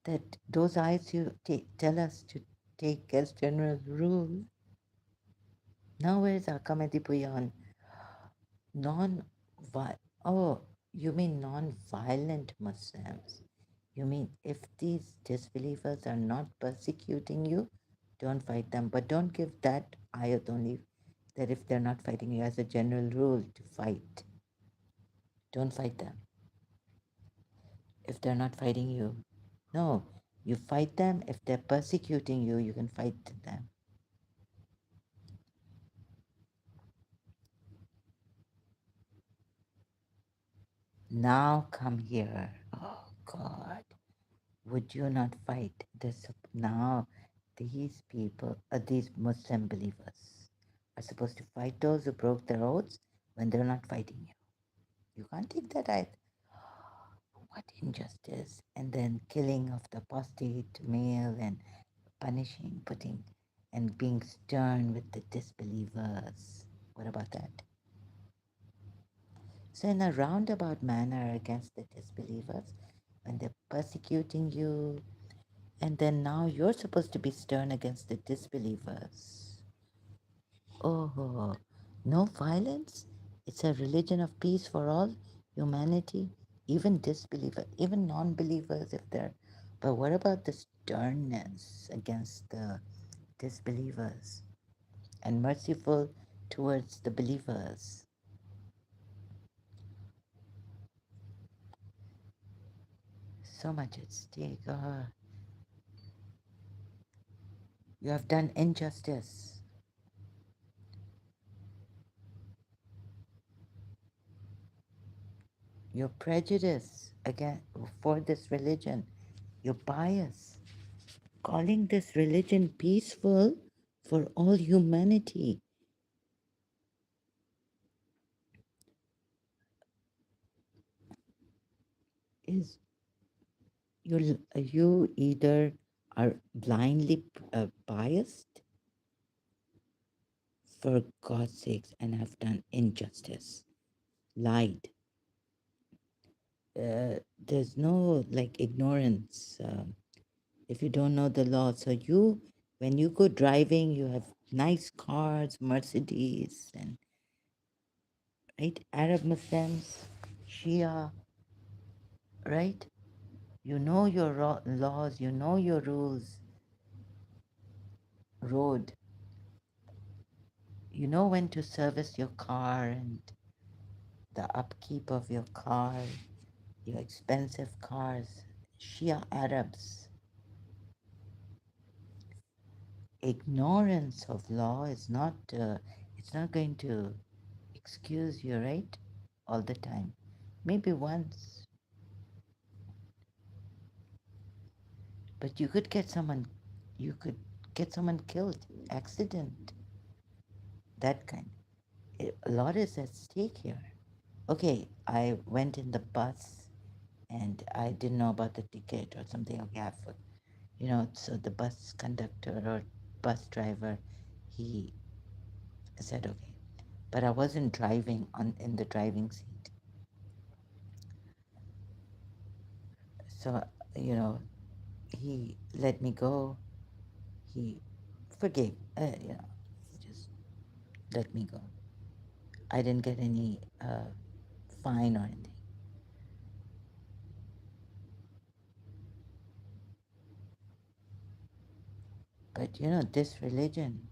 that those ayats you tell us to take as general rule. Now where's Aka Medipuya on non oh, you mean non-violent Muslims? You mean if these disbelievers are not persecuting you, don't fight them. But don't give that ayat only that if they're not fighting you as a general rule to fight. Don't fight them if they're not fighting you. No, you fight them. If they're persecuting you, you can fight them. Now come here. Oh God, would you not fight this? Now, these people, these Muslim believers, are supposed to fight those who broke their oaths when they're not fighting you. You can't take that out. What injustice! And then killing of the apostate male and punishing, putting, and being stern with the disbelievers. What about that? So, in a roundabout manner against the disbelievers, when they're persecuting you, and then now you're supposed to be stern against the disbelievers. Oh, no violence? It's a religion of peace for all humanity, even disbelievers, even non believers, if they're. But what about the sternness against the disbelievers and merciful towards the believers? So much at stake. You have done injustice. Your prejudice against for this religion, your bias, calling this religion peaceful for all humanity. Is you either are blindly biased for God's sakes and have done injustice, lied. There's no like ignorance if you don't know the law. So you, when you go driving, you have nice cars, Mercedes, and right, Arab Muslims, Shia, right? You know your laws, you know your rules, road. You know when to service your car and the upkeep of your car, your expensive cars. Shia Arabs, ignorance of law is not, it's not going to excuse you, right? All the time. Maybe once, but you could get someone killed, accident, that kind. A lot is at stake here. Okay, I went in the bus and I didn't know about the ticket or something. Okay, so the bus conductor or bus driver, he said okay, but I wasn't driving on in the driving seat. So, you know, he let me go. He forgave, he just let me go. I didn't get any fine or anything. But this religion,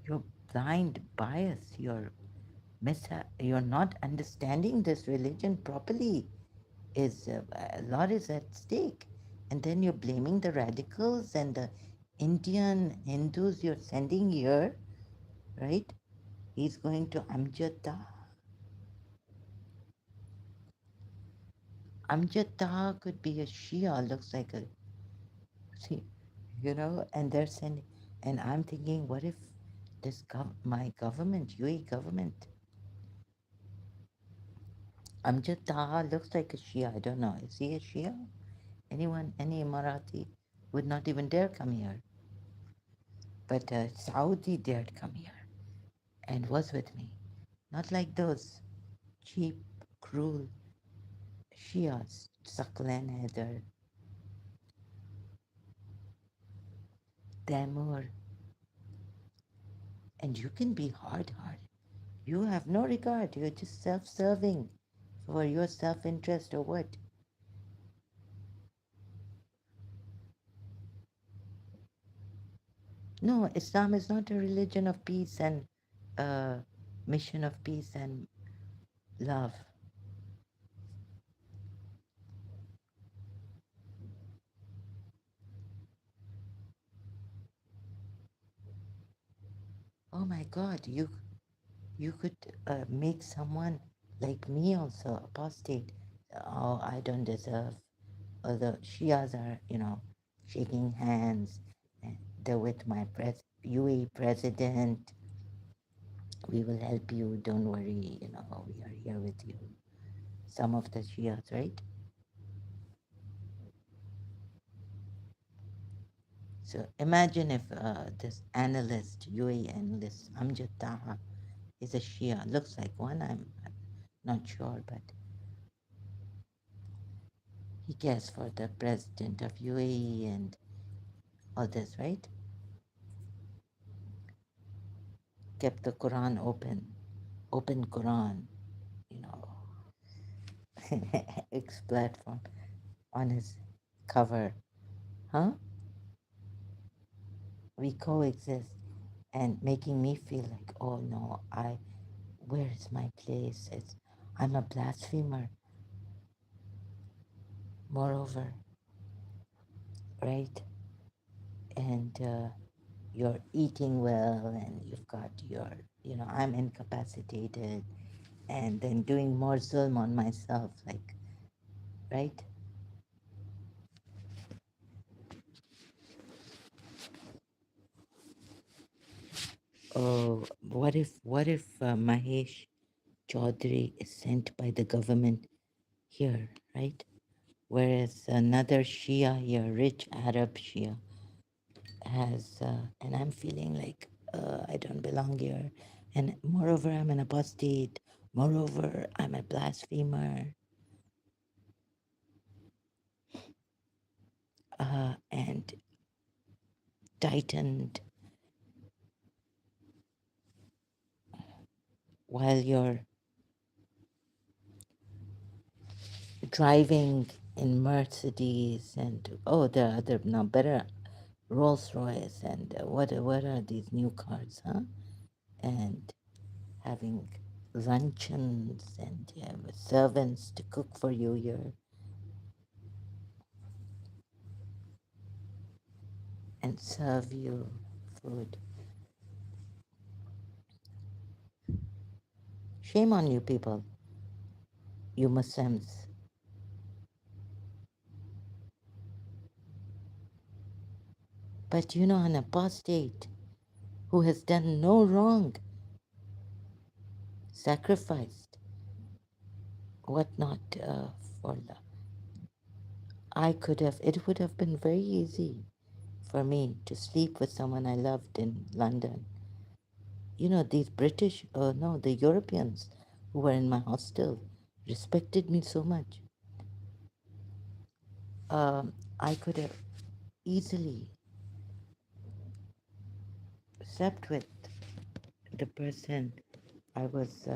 you're blind bias, you're not understanding this religion properly. Is a lot is at stake, and then you're blaming the radicals and the Indian Hindus you're sending here, right? He's going to Amjad. Amjad could be a Shia, looks like a, see, and they're sending, and I'm thinking, what if my government, UAE government, Amjad Taha looks like a Shia. I don't know. Is he a Shia? Anyone, any Emirati would not even dare come here. But Saudi dared come here and was with me. Not like those cheap, cruel Shias, Saklan Haider, Taimur. And you can be hard. You have no regard. You're just self-serving for your self-interest or what? No, Islam is not a religion of peace and uh, mission of peace and love. Oh my God, you could make someone like me also apostate. Oh, I don't deserve. Or the Shias are, shaking hands. And they're with my UAE president. We will help you. Don't worry. We are here with you. Some of the Shias, right? So imagine if this analyst, UAE analyst, Amjad Taha, is a Shia. Looks like one. I'm not sure, but he cares for the president of UAE and all this, right? Kept the Quran open Quran, you know, X platform on his cover. Huh? We coexist and making me feel like, oh no, where is my place? I'm a blasphemer. Moreover, right? And you're eating well and you've got I'm incapacitated and then doing more zulm on myself. Like, right? Oh, what if Mahesh Chaudhary is sent by the government here, right? Whereas another Shia here, rich Arab Shia, has, and I'm feeling like I don't belong here. And moreover, I'm an apostate. Moreover, I'm a blasphemer. And tightened while you're driving in Mercedes and oh, there are other now better Rolls Royce and what are these new cars, huh? And having luncheons and you have servants to cook for you here and serve you food. Shame on you people, you Muslims. But you know, an apostate who has done no wrong, sacrificed what not for love. I could have, it would have been very easy for me to sleep with someone I loved in London. You know, these British, no, the Europeans who were in my hostel respected me so much. I could have easily slept with the person I was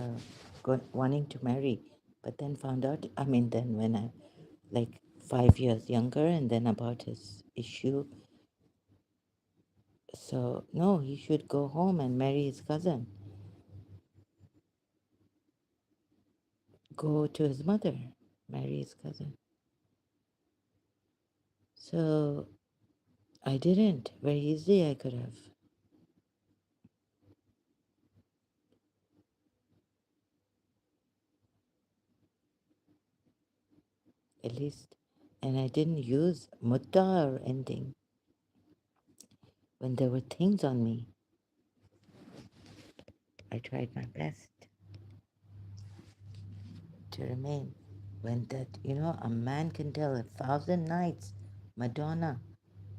wanting to marry, but then found out, I mean, then when I, like 5 years younger, and then about his issue. So, no, he should go home and marry his cousin, go to his mother, marry his cousin. So, I didn't. Very easy, I could have. At least. And I didn't use mutta or anything. When there were things on me, I tried my best to remain. When that, you know, a man can tell 1,000 nights, Madonna,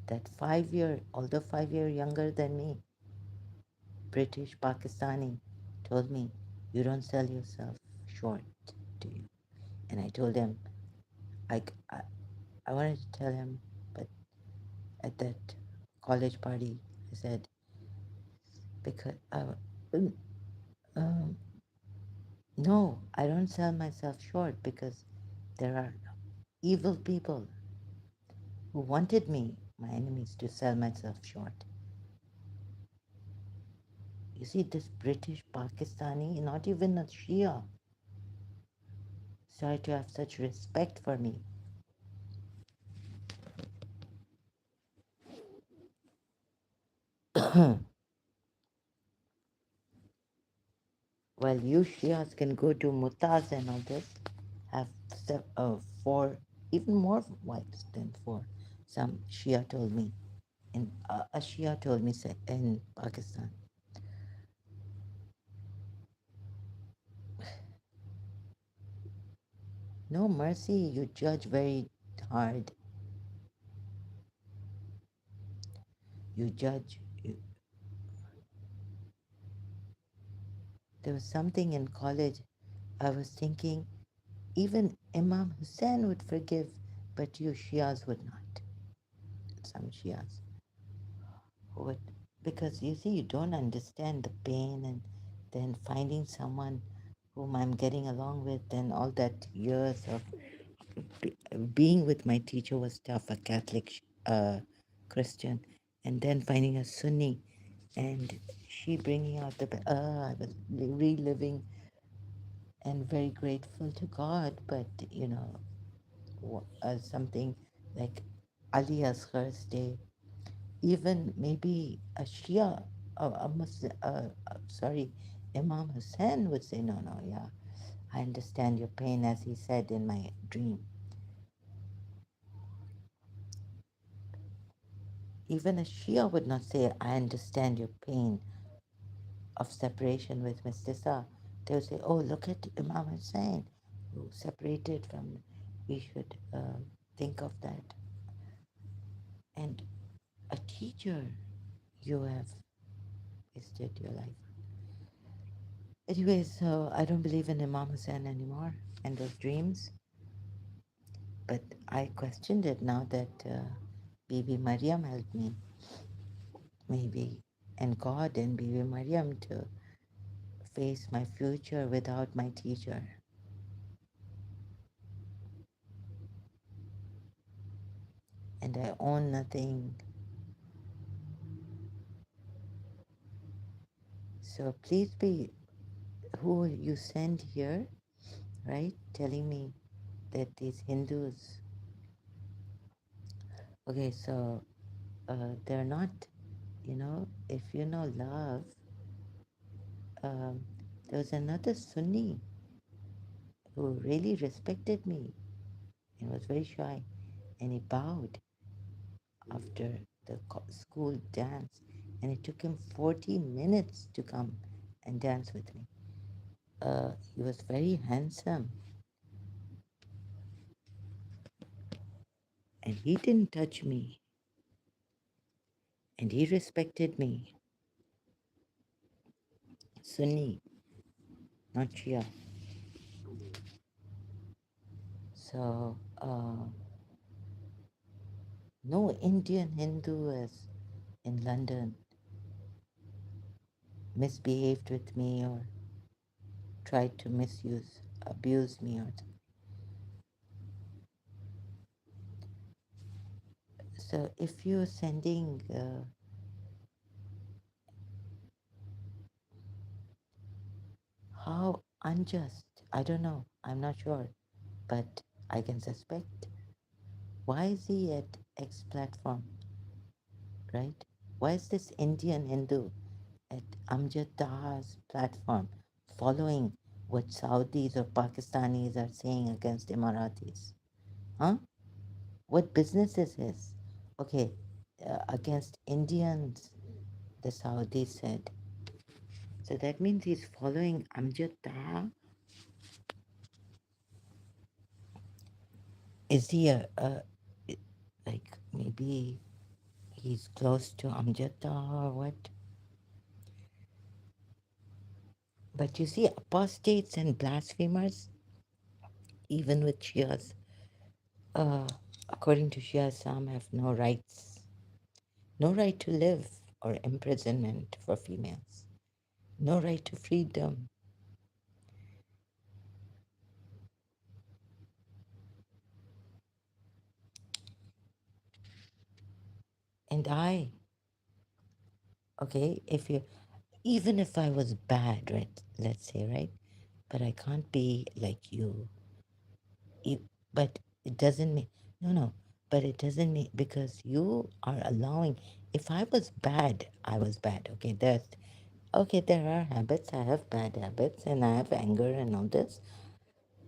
that 5 year, although 5 year younger than me, British Pakistani, told me, you don't sell yourself short, do you? And I told him, I, I, I wanted to tell him, but at that college party, I said, because, um, no, I don't sell myself short because there are evil people who wanted me, my enemies, to sell myself short. You see, this British Pakistani, not even a Shia, started to have such respect for me. While you Shias can go to Mutaz and all this, have four, even more wives than four. Some Shia told me, a Shia told me in Pakistan. No mercy, you judge very hard. You judge. There was something in college I was thinking, even Imam Hussein would forgive, but you Shias would not. Some Shias would, because you see, you don't understand the pain, and then finding someone whom I'm getting along with, and all that years of being with my teacher was tough, a Catholic Christian, and then finding a Sunni, and she bringing out I was reliving and very grateful to God, but you know, something like Ali Asghar's day, even maybe a Shia, a Muslim, sorry, Imam Hussein would say, no, no, yeah, I understand your pain, as he said in my dream. even a Shia would not say, I understand your pain of separation with Mr. Sa. They would say, oh, look at Imam Hussein, who separated from, we should think of that. And a teacher, you have wasted your life. Anyway, so I don't believe in Imam Hussein anymore and those dreams, but I questioned it now that Bibi Maryam helped me, maybe, and God and Bibi Maryam to face my future without my teacher. And I own nothing. So please be who you send here, right? Telling me that these Hindus, okay, so they're not, if you know love, um, there was another Sunni who really respected me and was very shy, and he bowed after the school dance, and it took him 40 minutes to come and dance with me. He was very handsome, and he didn't touch me, and he respected me. Sunni, not Shia. So, no Indian Hindu is in London misbehaved with me or tried to misuse, abuse me. Or so, if you're sending, how unjust? I don't know. I'm not sure, but I can suspect. Why is he at X platform, right? Why is this Indian Hindu at Amjad Taha's platform following what Saudis or Pakistanis are saying against Emiratis? Huh? What business is his? Okay, against Indians, the Saudis said. So that means he's following Amjad Taha. Is he like maybe he's close to Amjad Taha or what? But you see, apostates and blasphemers, even with Shias, uh, according to Shia Islam, have no rights, no right to live or imprisonment for females, no right to freedom. And okay, even if I was bad, right, let's say, right, but I can't be like you. But it doesn't mean, no, but it doesn't mean because you are allowing, if I was bad, I was bad. Okay, there are habits. I have bad habits and I have anger and all this.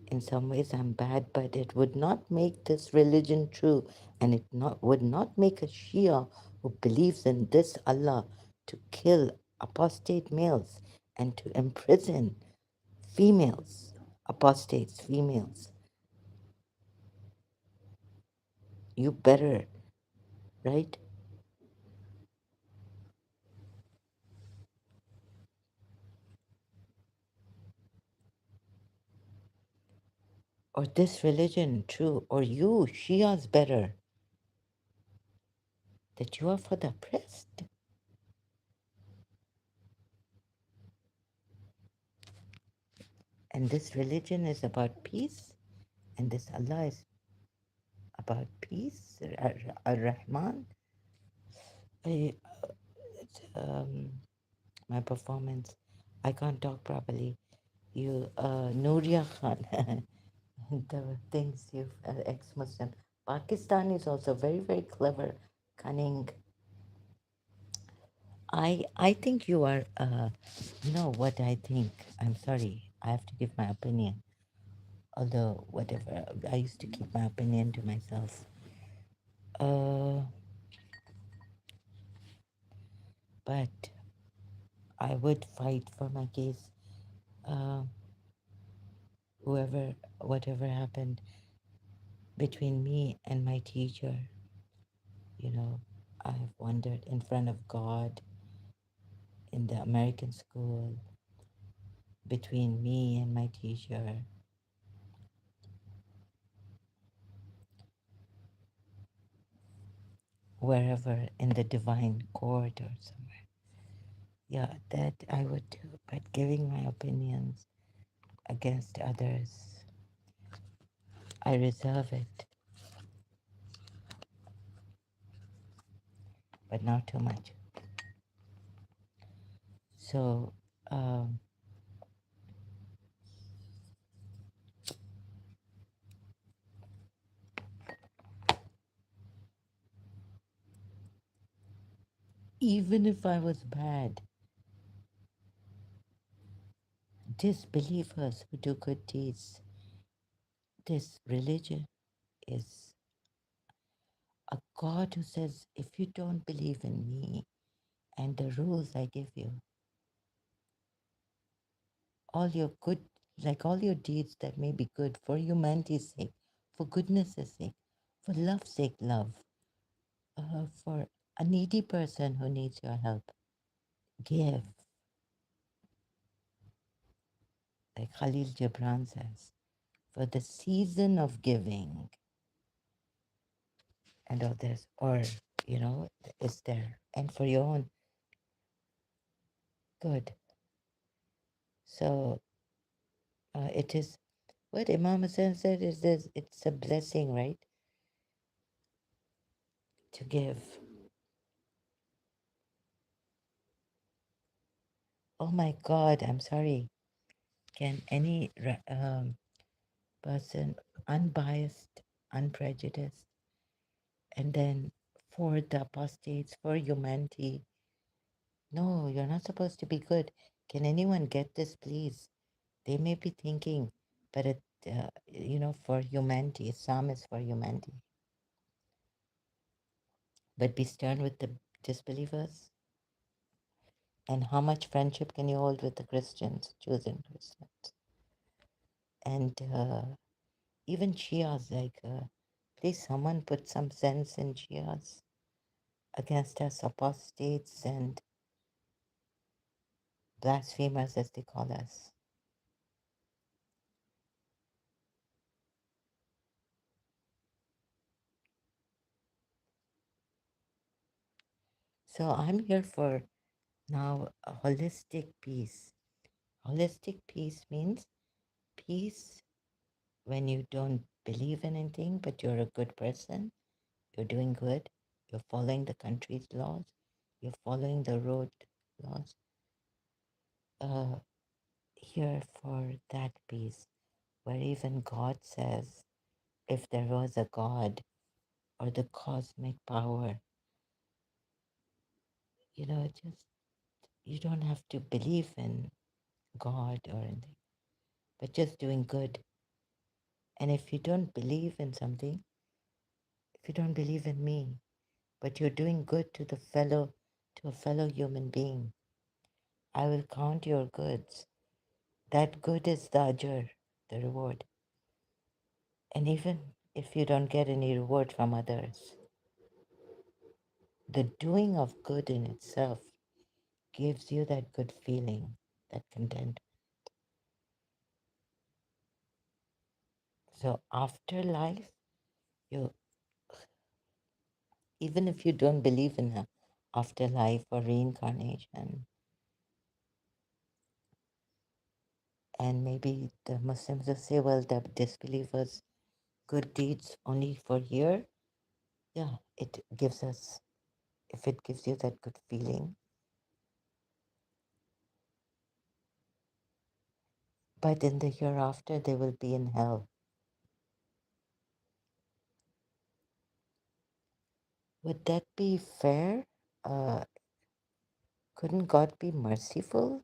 In some ways, I'm bad, but it would not make this religion true. And would not make a Shia who believes in this Allah to kill apostate males and to imprison females, apostates, females. You better, right? Or this religion true, or you, Shia's better, that you are for the oppressed. And this religion is about peace, and this Allah is about peace, Ar-Rahman. Um, my performance, I can't talk properly. You, Nuria Khan, the things you, ex-Muslim. Pakistan is also very, very clever, cunning. I think you are, what I think. I'm sorry, I have to give my opinion. Although, whatever, I used to keep my opinion to myself. Uh, But I would fight for my case. Uh, whoever, whatever happened between me and my teacher, you know, I've wondered in front of God in the American school, between me and my teacher, wherever in the divine court or somewhere. Yeah, that I would do. But giving my opinions against others, I reserve it, but not too much. So, um, even if I was bad, disbelievers who do good deeds, this religion is a God who says, if you don't believe in me and the rules I give you, all your good, like all your deeds that may be good for humanity's sake, for goodness' sake, for love's sake, love, for a needy person who needs your help, give. Like Khalil Gibran says, for the season of giving and all this, or, you know, is there, and for your own good. So it is what Imam Hussain said is this, it's a blessing, right? To give. Oh my God, I'm sorry. Can any person, unbiased, unprejudiced, and then for the apostates, for humanity, no, you're not supposed to be good. Can anyone get this, please? They may be thinking, but you know, for humanity, Islam is for humanity. But be stern with the disbelievers. And how much friendship can you hold with the Christians, Jews and Christians? And even Shias, like, please, someone put some sense in Shias against us apostates and blasphemers, as they call us. So I'm here for now a holistic peace. Holistic peace means peace when you don't believe in anything, but you're a good person, you're doing good, you're following the country's laws, you're following the road laws. Uh, here for that peace, where even God says, if there was a God or the cosmic power, you know, just you don't have to believe in God or anything, but just doing good. And if you don't believe in something, if you don't believe in me, but you're doing good to to a fellow human being, I will count your goods. That good is the ajr, the reward. And even if you don't get any reward from others, the doing of good in itself gives you that good feeling, that content. So after life, you, even if you don't believe in a afterlife or reincarnation, and maybe the Muslims will say, well, the disbelievers, good deeds only for here. Yeah, it gives us, if it gives you that good feeling. But in the hereafter, they will be in hell. Would that be fair? Couldn't God be merciful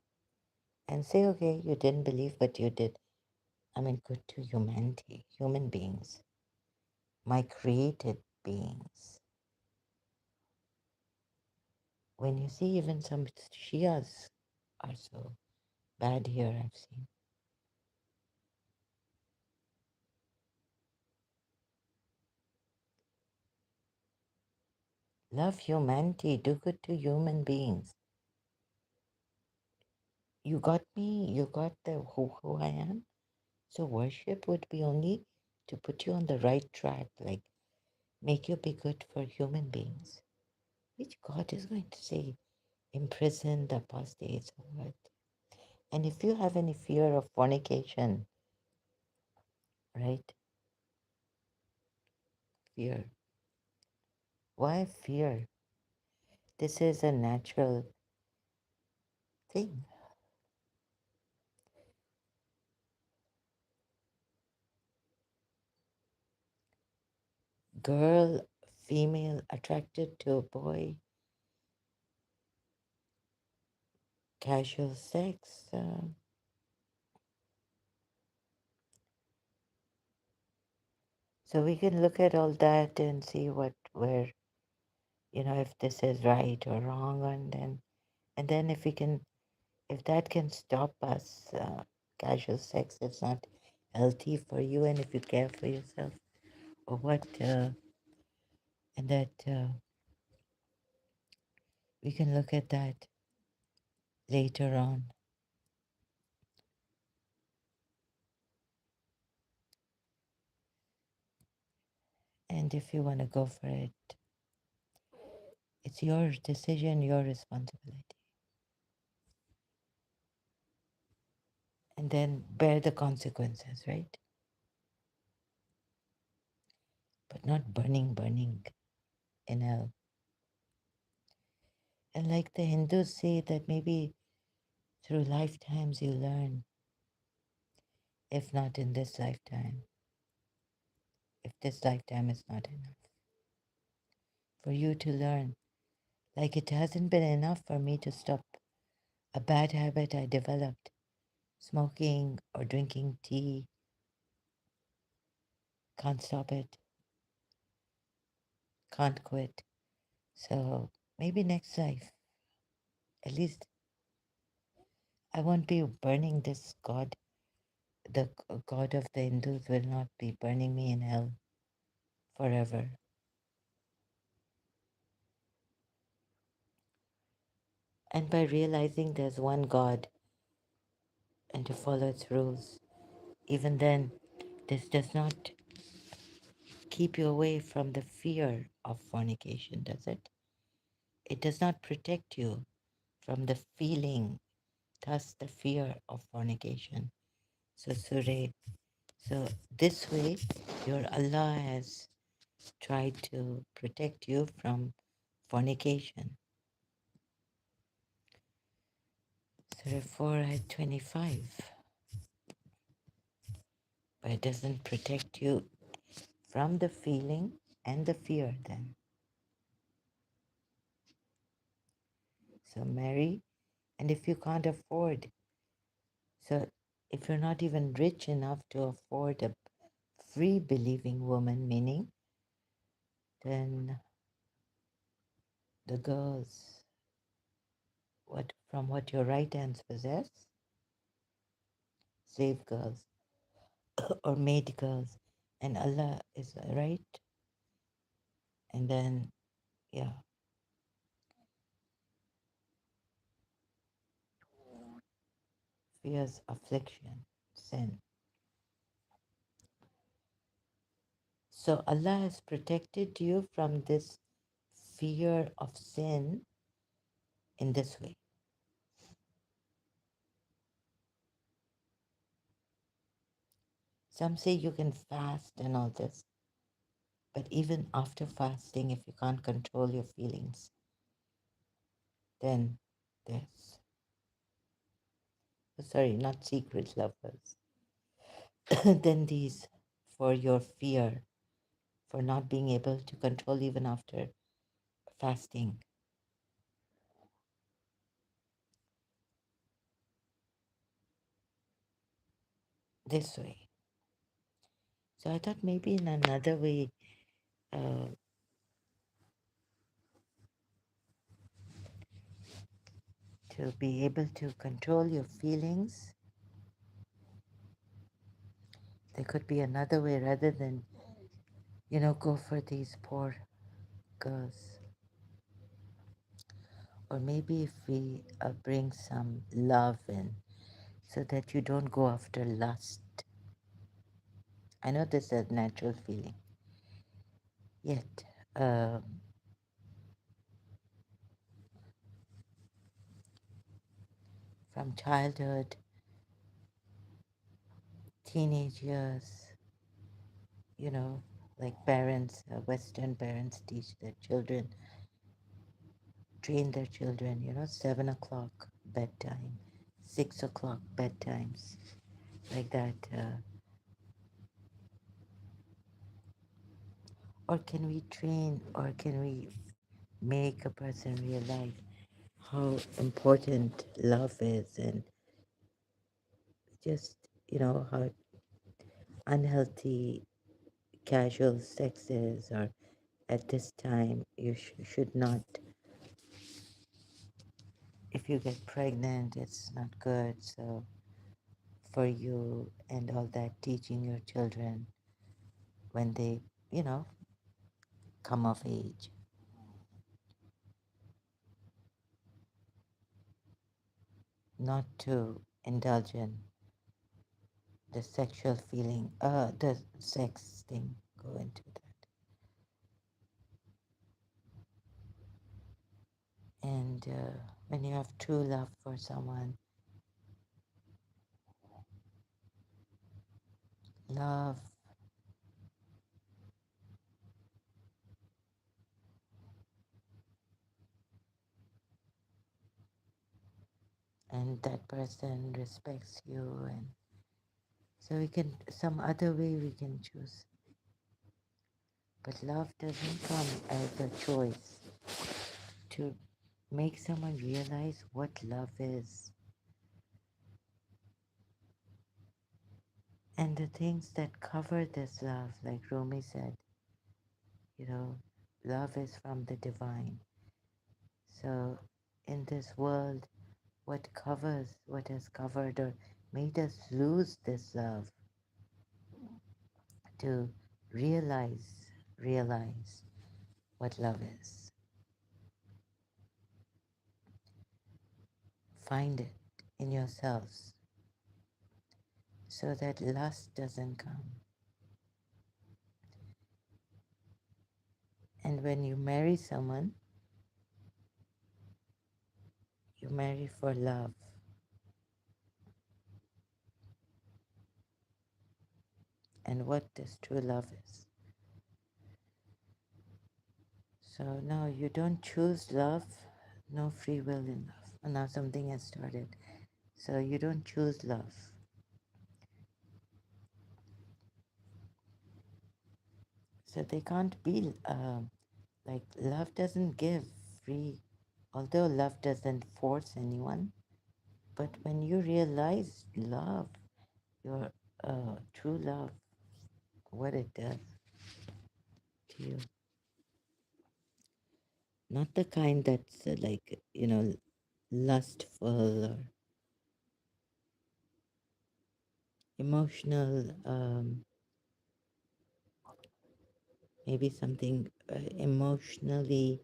and say, okay, you didn't believe, but you did? I mean, good to humanity, human beings, my created beings. when you see even some Shias are so bad here, I've seen. Love humanity, do good to human beings. You got me, you got the who I am. So worship would be only to put you on the right track, like make you be good for human beings. Which God is going to say, imprison the apostates or what? And if you have any fear of fornication, right? Fear. Why fear? This is a natural thing. Girl, female attracted to a boy, casual sex. So we can look at all that and see where, if this is right or wrong, and then if that can stop us, casual sex is not healthy for you, and if you care for yourself, or what, and that we can look at that later on. And if you want to go for it, it's your decision, your responsibility. And then bear the consequences, right? But not burning in hell. And like the Hindus say, that maybe through lifetimes you learn, if not in this lifetime, if this lifetime is not enough, for you to learn. Like it hasn't been enough for me to stop a bad habit I developed, smoking or drinking tea. Can't stop it, can't quit. So maybe next life, at least I won't be burning this God. The God of the Hindus will not be burning me in hell forever. And by realizing there's one God and to follow its rules, even then, this does not keep you away from the fear of fornication, does it? It does not protect you from the feeling, thus the fear of fornication. So, Surah, so this way, your Allah has tried to protect you from fornication. Surah 4 at 25. But it doesn't protect you from the feeling and the fear then. So marry, and if you can't afford, so if you're not even rich enough to afford a free believing woman, meaning then the girls, what from what your right hands possess, slave girls or maid girls, and Allah is right, and then yeah, fears, affliction, sin. So Allah has protected you from this fear of sin in this way. Some say you can fast and all this, but even after fasting, if you can't control your feelings, then there's, sorry, not secret lovers, then these for your fear, for not being able to control even after fasting this way. So I thought maybe in another way, uh, to be able to control your feelings. There could be another way rather than, go for these poor girls. Or maybe if we bring some love in so that you don't go after lust. I know this is a natural feeling, yet from childhood, teenage years, you know, like parents, Western parents teach their children, train their children, 7 o'clock bedtime, 6 o'clock bedtimes, like that. Or can we train, or can we make a person realize how important love is, and just, how unhealthy casual sex is, or at this time you should not, if you get pregnant, it's not good. So for you and all that, teaching your children when they, you know, come of age, not to indulge in the sexual feeling, the sex thing, go into that. And when you have true love for someone, love, and that person respects you, and so we can, some other way we can choose. But love doesn't come as a choice. To make someone realize what love is and the things that cover this love, like Rumi said, you know, love is from the divine. So in this world, what has covered or made us lose this love, to realize what love is. Find it in yourselves so that lust doesn't come. And when you marry someone, you marry for love. And what this true love is. So now you don't choose love, no free will in love. And now something has started. So you don't choose love. So they can't be like love doesn't give free, although love doesn't force anyone. But when you realize love, your true love, what it does to you, not the kind that's like, lustful or emotional, maybe something emotionally,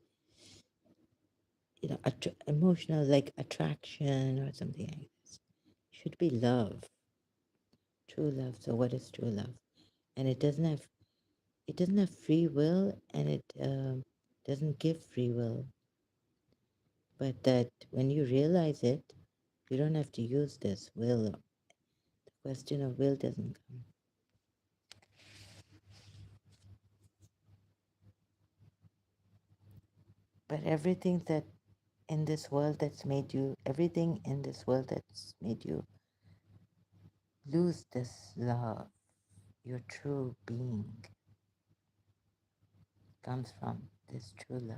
emotional like attraction or something like this. Should be love, true love. So what is true love? And it doesn't have free will, and it doesn't give free will. But that when you realize it, you don't have to use this will. The question of will doesn't come. But everything in this world that's made you lose this love, your true being, comes from this true love.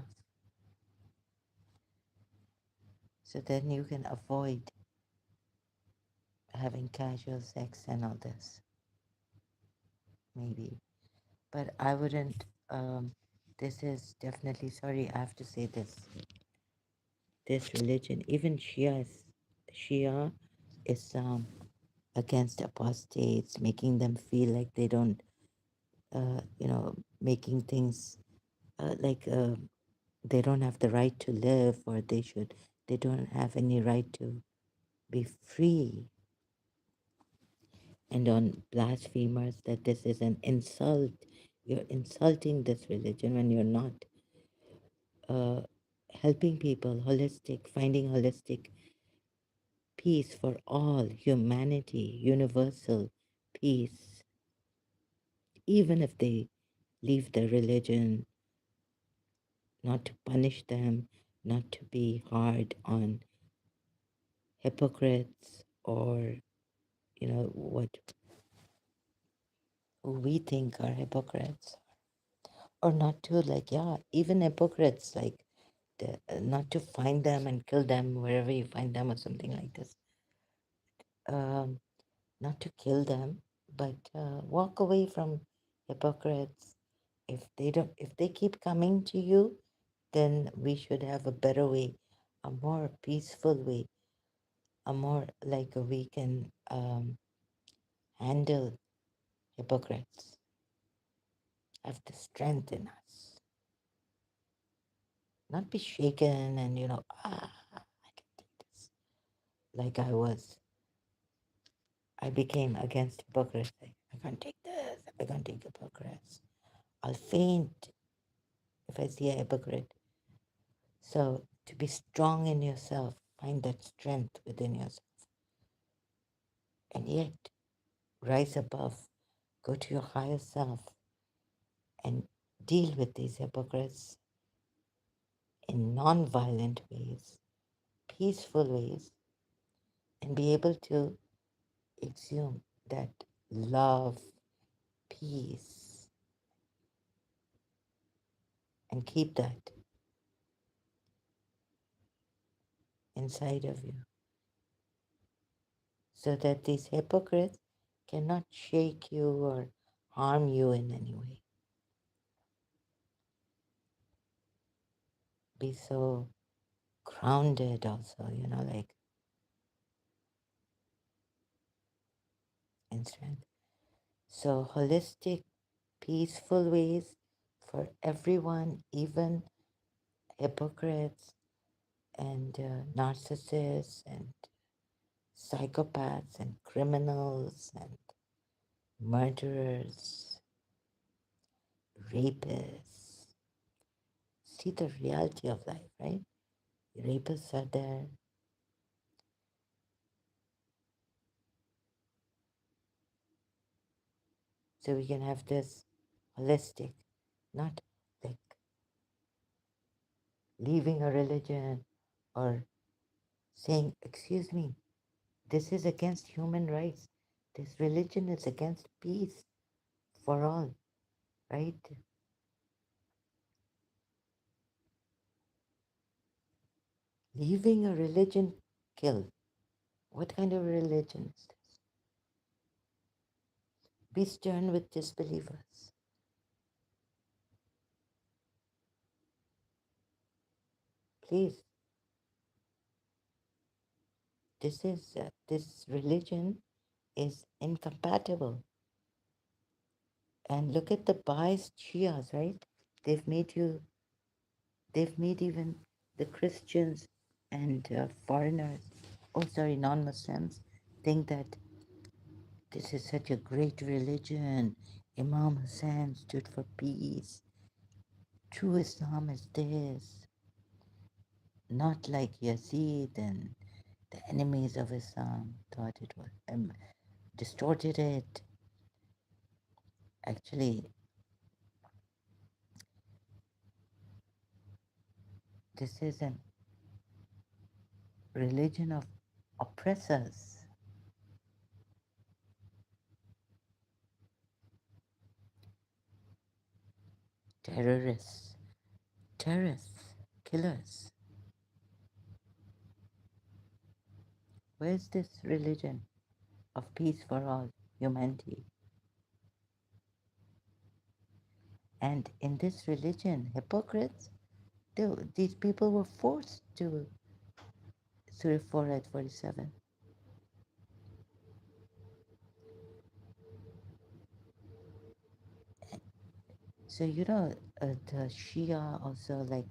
So then you can avoid having casual sex and all this, maybe. But I wouldn't, this is definitely, sorry, I have to say this. this religion, even Shia Islam against apostates, making them feel like they don't, making things like they don't have the right to live, or they don't have any right to be free, and on blasphemers that this is an insult. You're insulting this religion when you're not uh, helping people finding holistic peace for all humanity, universal peace, even if they leave their religion, not to punish them, not to be hard on hypocrites or, what we think are hypocrites, or not to, like, yeah, even hypocrites, like, not to find them and kill them wherever you find them or something like this. Um, Not to kill them, but walk away from hypocrites. If they keep coming to you, then we should have a better way, a more peaceful way, a more like we can handle hypocrites, have the strength in us, not be shaken and I can take this. Like I became against hypocrisy. I can't take this. I can't take hypocrites. I'll faint if I see a hypocrite. So to be strong in yourself, find that strength within yourself, and yet rise above, go to your higher self, and deal with these hypocrites in non-violent ways, peaceful ways, and be able to exhume that love, peace, and keep that inside of you so that these hypocrites cannot shake you or harm you in any way. Be so grounded also, like in strength. So holistic, peaceful ways for everyone, even hypocrites and narcissists and psychopaths and criminals and murderers, rapists. See the reality of life, right? Rapists are there. So we can have this holistic, not like leaving a religion or saying, excuse me, this is against human rights. This religion is against peace for all, right? Leaving a religion kill. What kind of religion is this? Be stern with disbelievers. Please, this religion is incompatible. And look at the biased Shias, right? They've made you, they've made even the Christians and foreigners, oh sorry, non-Muslims, think that this is such a great religion. Imam Hussein stood for peace. True Islam is this, not like Yazid and the enemies of Islam thought it was, distorted it. Actually, this is a religion of oppressors, terrorists, killers. Where's this religion of peace for all humanity? And in this religion, hypocrites, these people were forced to Surah 4 at 47. So, the Shia also like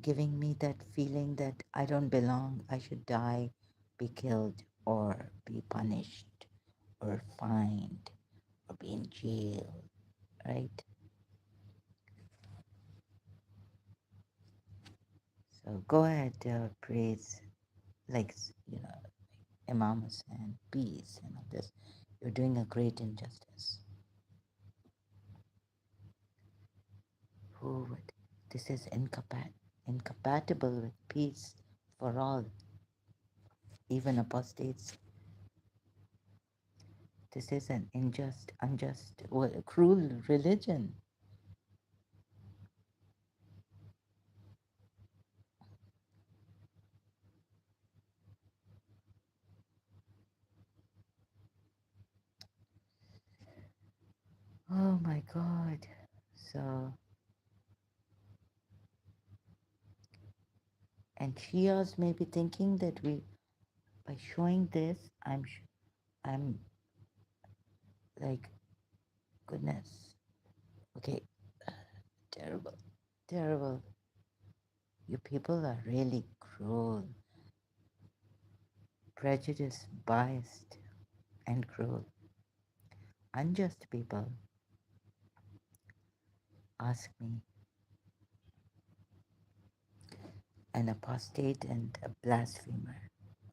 giving me that feeling that I don't belong, I should die, be killed, or be punished, or fined, or be in jail, right? So go ahead, praise, like, Imam Hussein, peace, and all this. You're doing a great injustice. Who would? This is incompatible with peace for all, even apostates. This is an unjust, cruel religion. Oh my God. So, and Shias may be thinking that by showing this, I'm like, goodness. Okay, terrible, terrible. You people are really cruel, prejudiced, biased, and cruel. Unjust people ask me, an apostate and a blasphemer.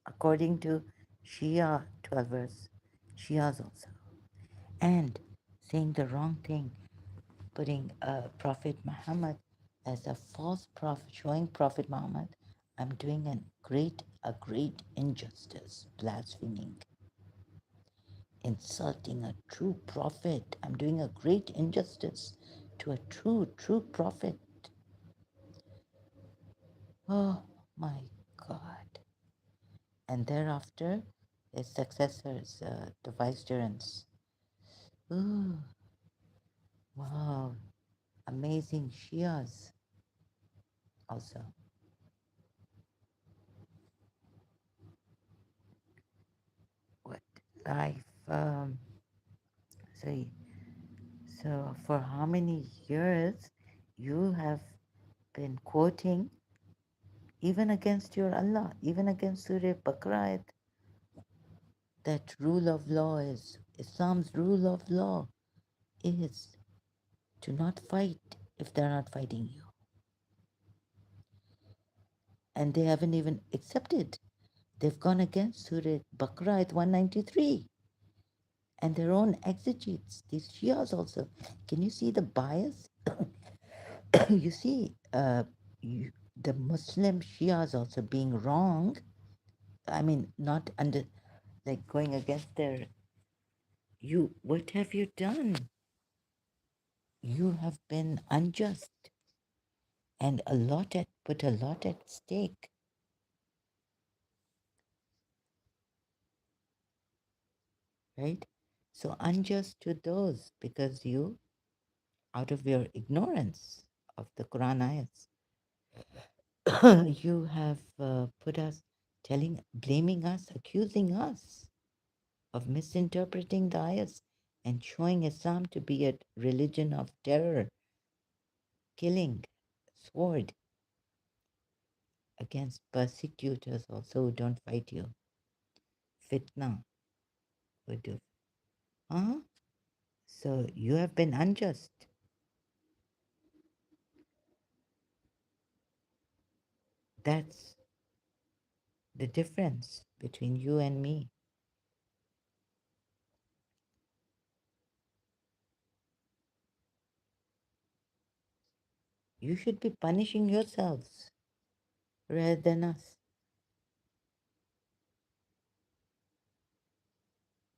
According to Shia 12 verse, Shias also. And saying the wrong thing, putting Prophet Muhammad as a false prophet, showing Prophet Muhammad, I'm doing a great injustice, blaspheming, insulting a true prophet. I'm doing a great injustice to a true prophet. Oh my God. And thereafter, his successors, the vicegerents. Ooh, wow, amazing Shias also. What life? So, so for how many years you have been quoting even against your Allah, even against Surah Baqarah, that rule of law is Islam's rule of law is to not fight if they're not fighting you. And they haven't even accepted. They've gone against Surah Baqarah 193 and their own exegetes, these Shias also. Can you see the bias? You see the Muslim Shias also being wrong. I mean, not under, like going against their, what have you done? You have been unjust and put a lot at stake, right? So unjust to those because you, out of your ignorance of the Quran ayats, you have put us blaming us, accusing us of misinterpreting the ayahs and showing Islam to be a religion of terror, killing, sword against persecutors also who don't fight you. Fitna would do. Huh? So you have been unjust. That's the difference between you and me. You should be punishing yourselves rather than us.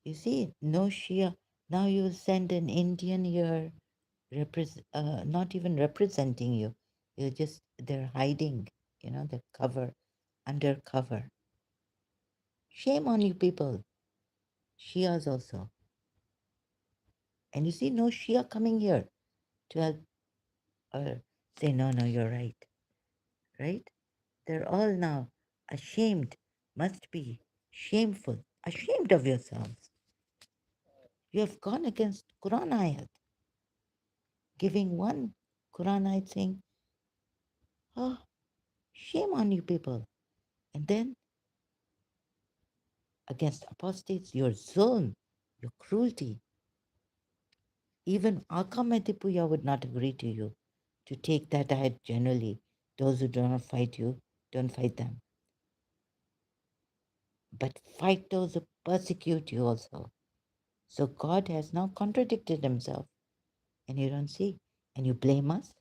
You see, no Shia. Now you send an Indian here, not even representing you. They're hiding, the cover, undercover. Shame on you people. Shias also. And you see, no Shia coming here to help or say, no, you're right. Right? They're all now ashamed, must be shameful, ashamed of yourselves. You have gone against Quran ayat, giving one Quran ayat saying, oh, shame on you people. And then against apostates, your zulm, your cruelty. Even Akametipuya would not agree to you to take that ayat generally. Those who do not fight you, don't fight them. But fight those who persecute you also. So God has now contradicted himself, and you don't see. And you blame us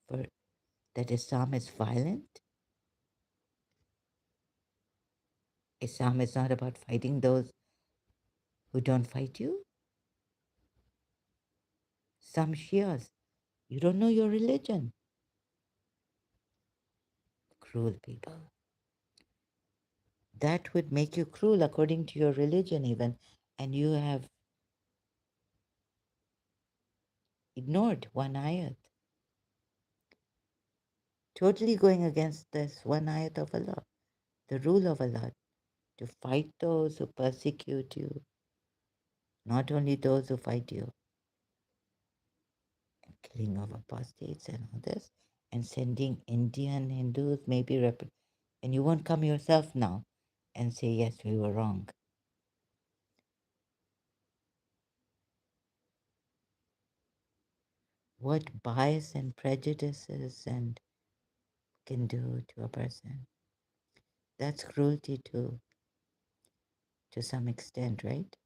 for that Islam is violent. Islam is not about fighting those who don't fight you. Some Shias, you don't know your religion. Cruel people. That would make you cruel according to your religion, even. And you have ignored one ayat, totally going against this one ayat of Allah, the rule of Allah, to fight those who persecute you, not only those who fight you, and killing of apostates and all this, and sending Indian Hindus maybe and you won't come yourself now and say, yes, we were wrong. What bias and prejudices and can do to a person. That's cruelty too, to some extent, right?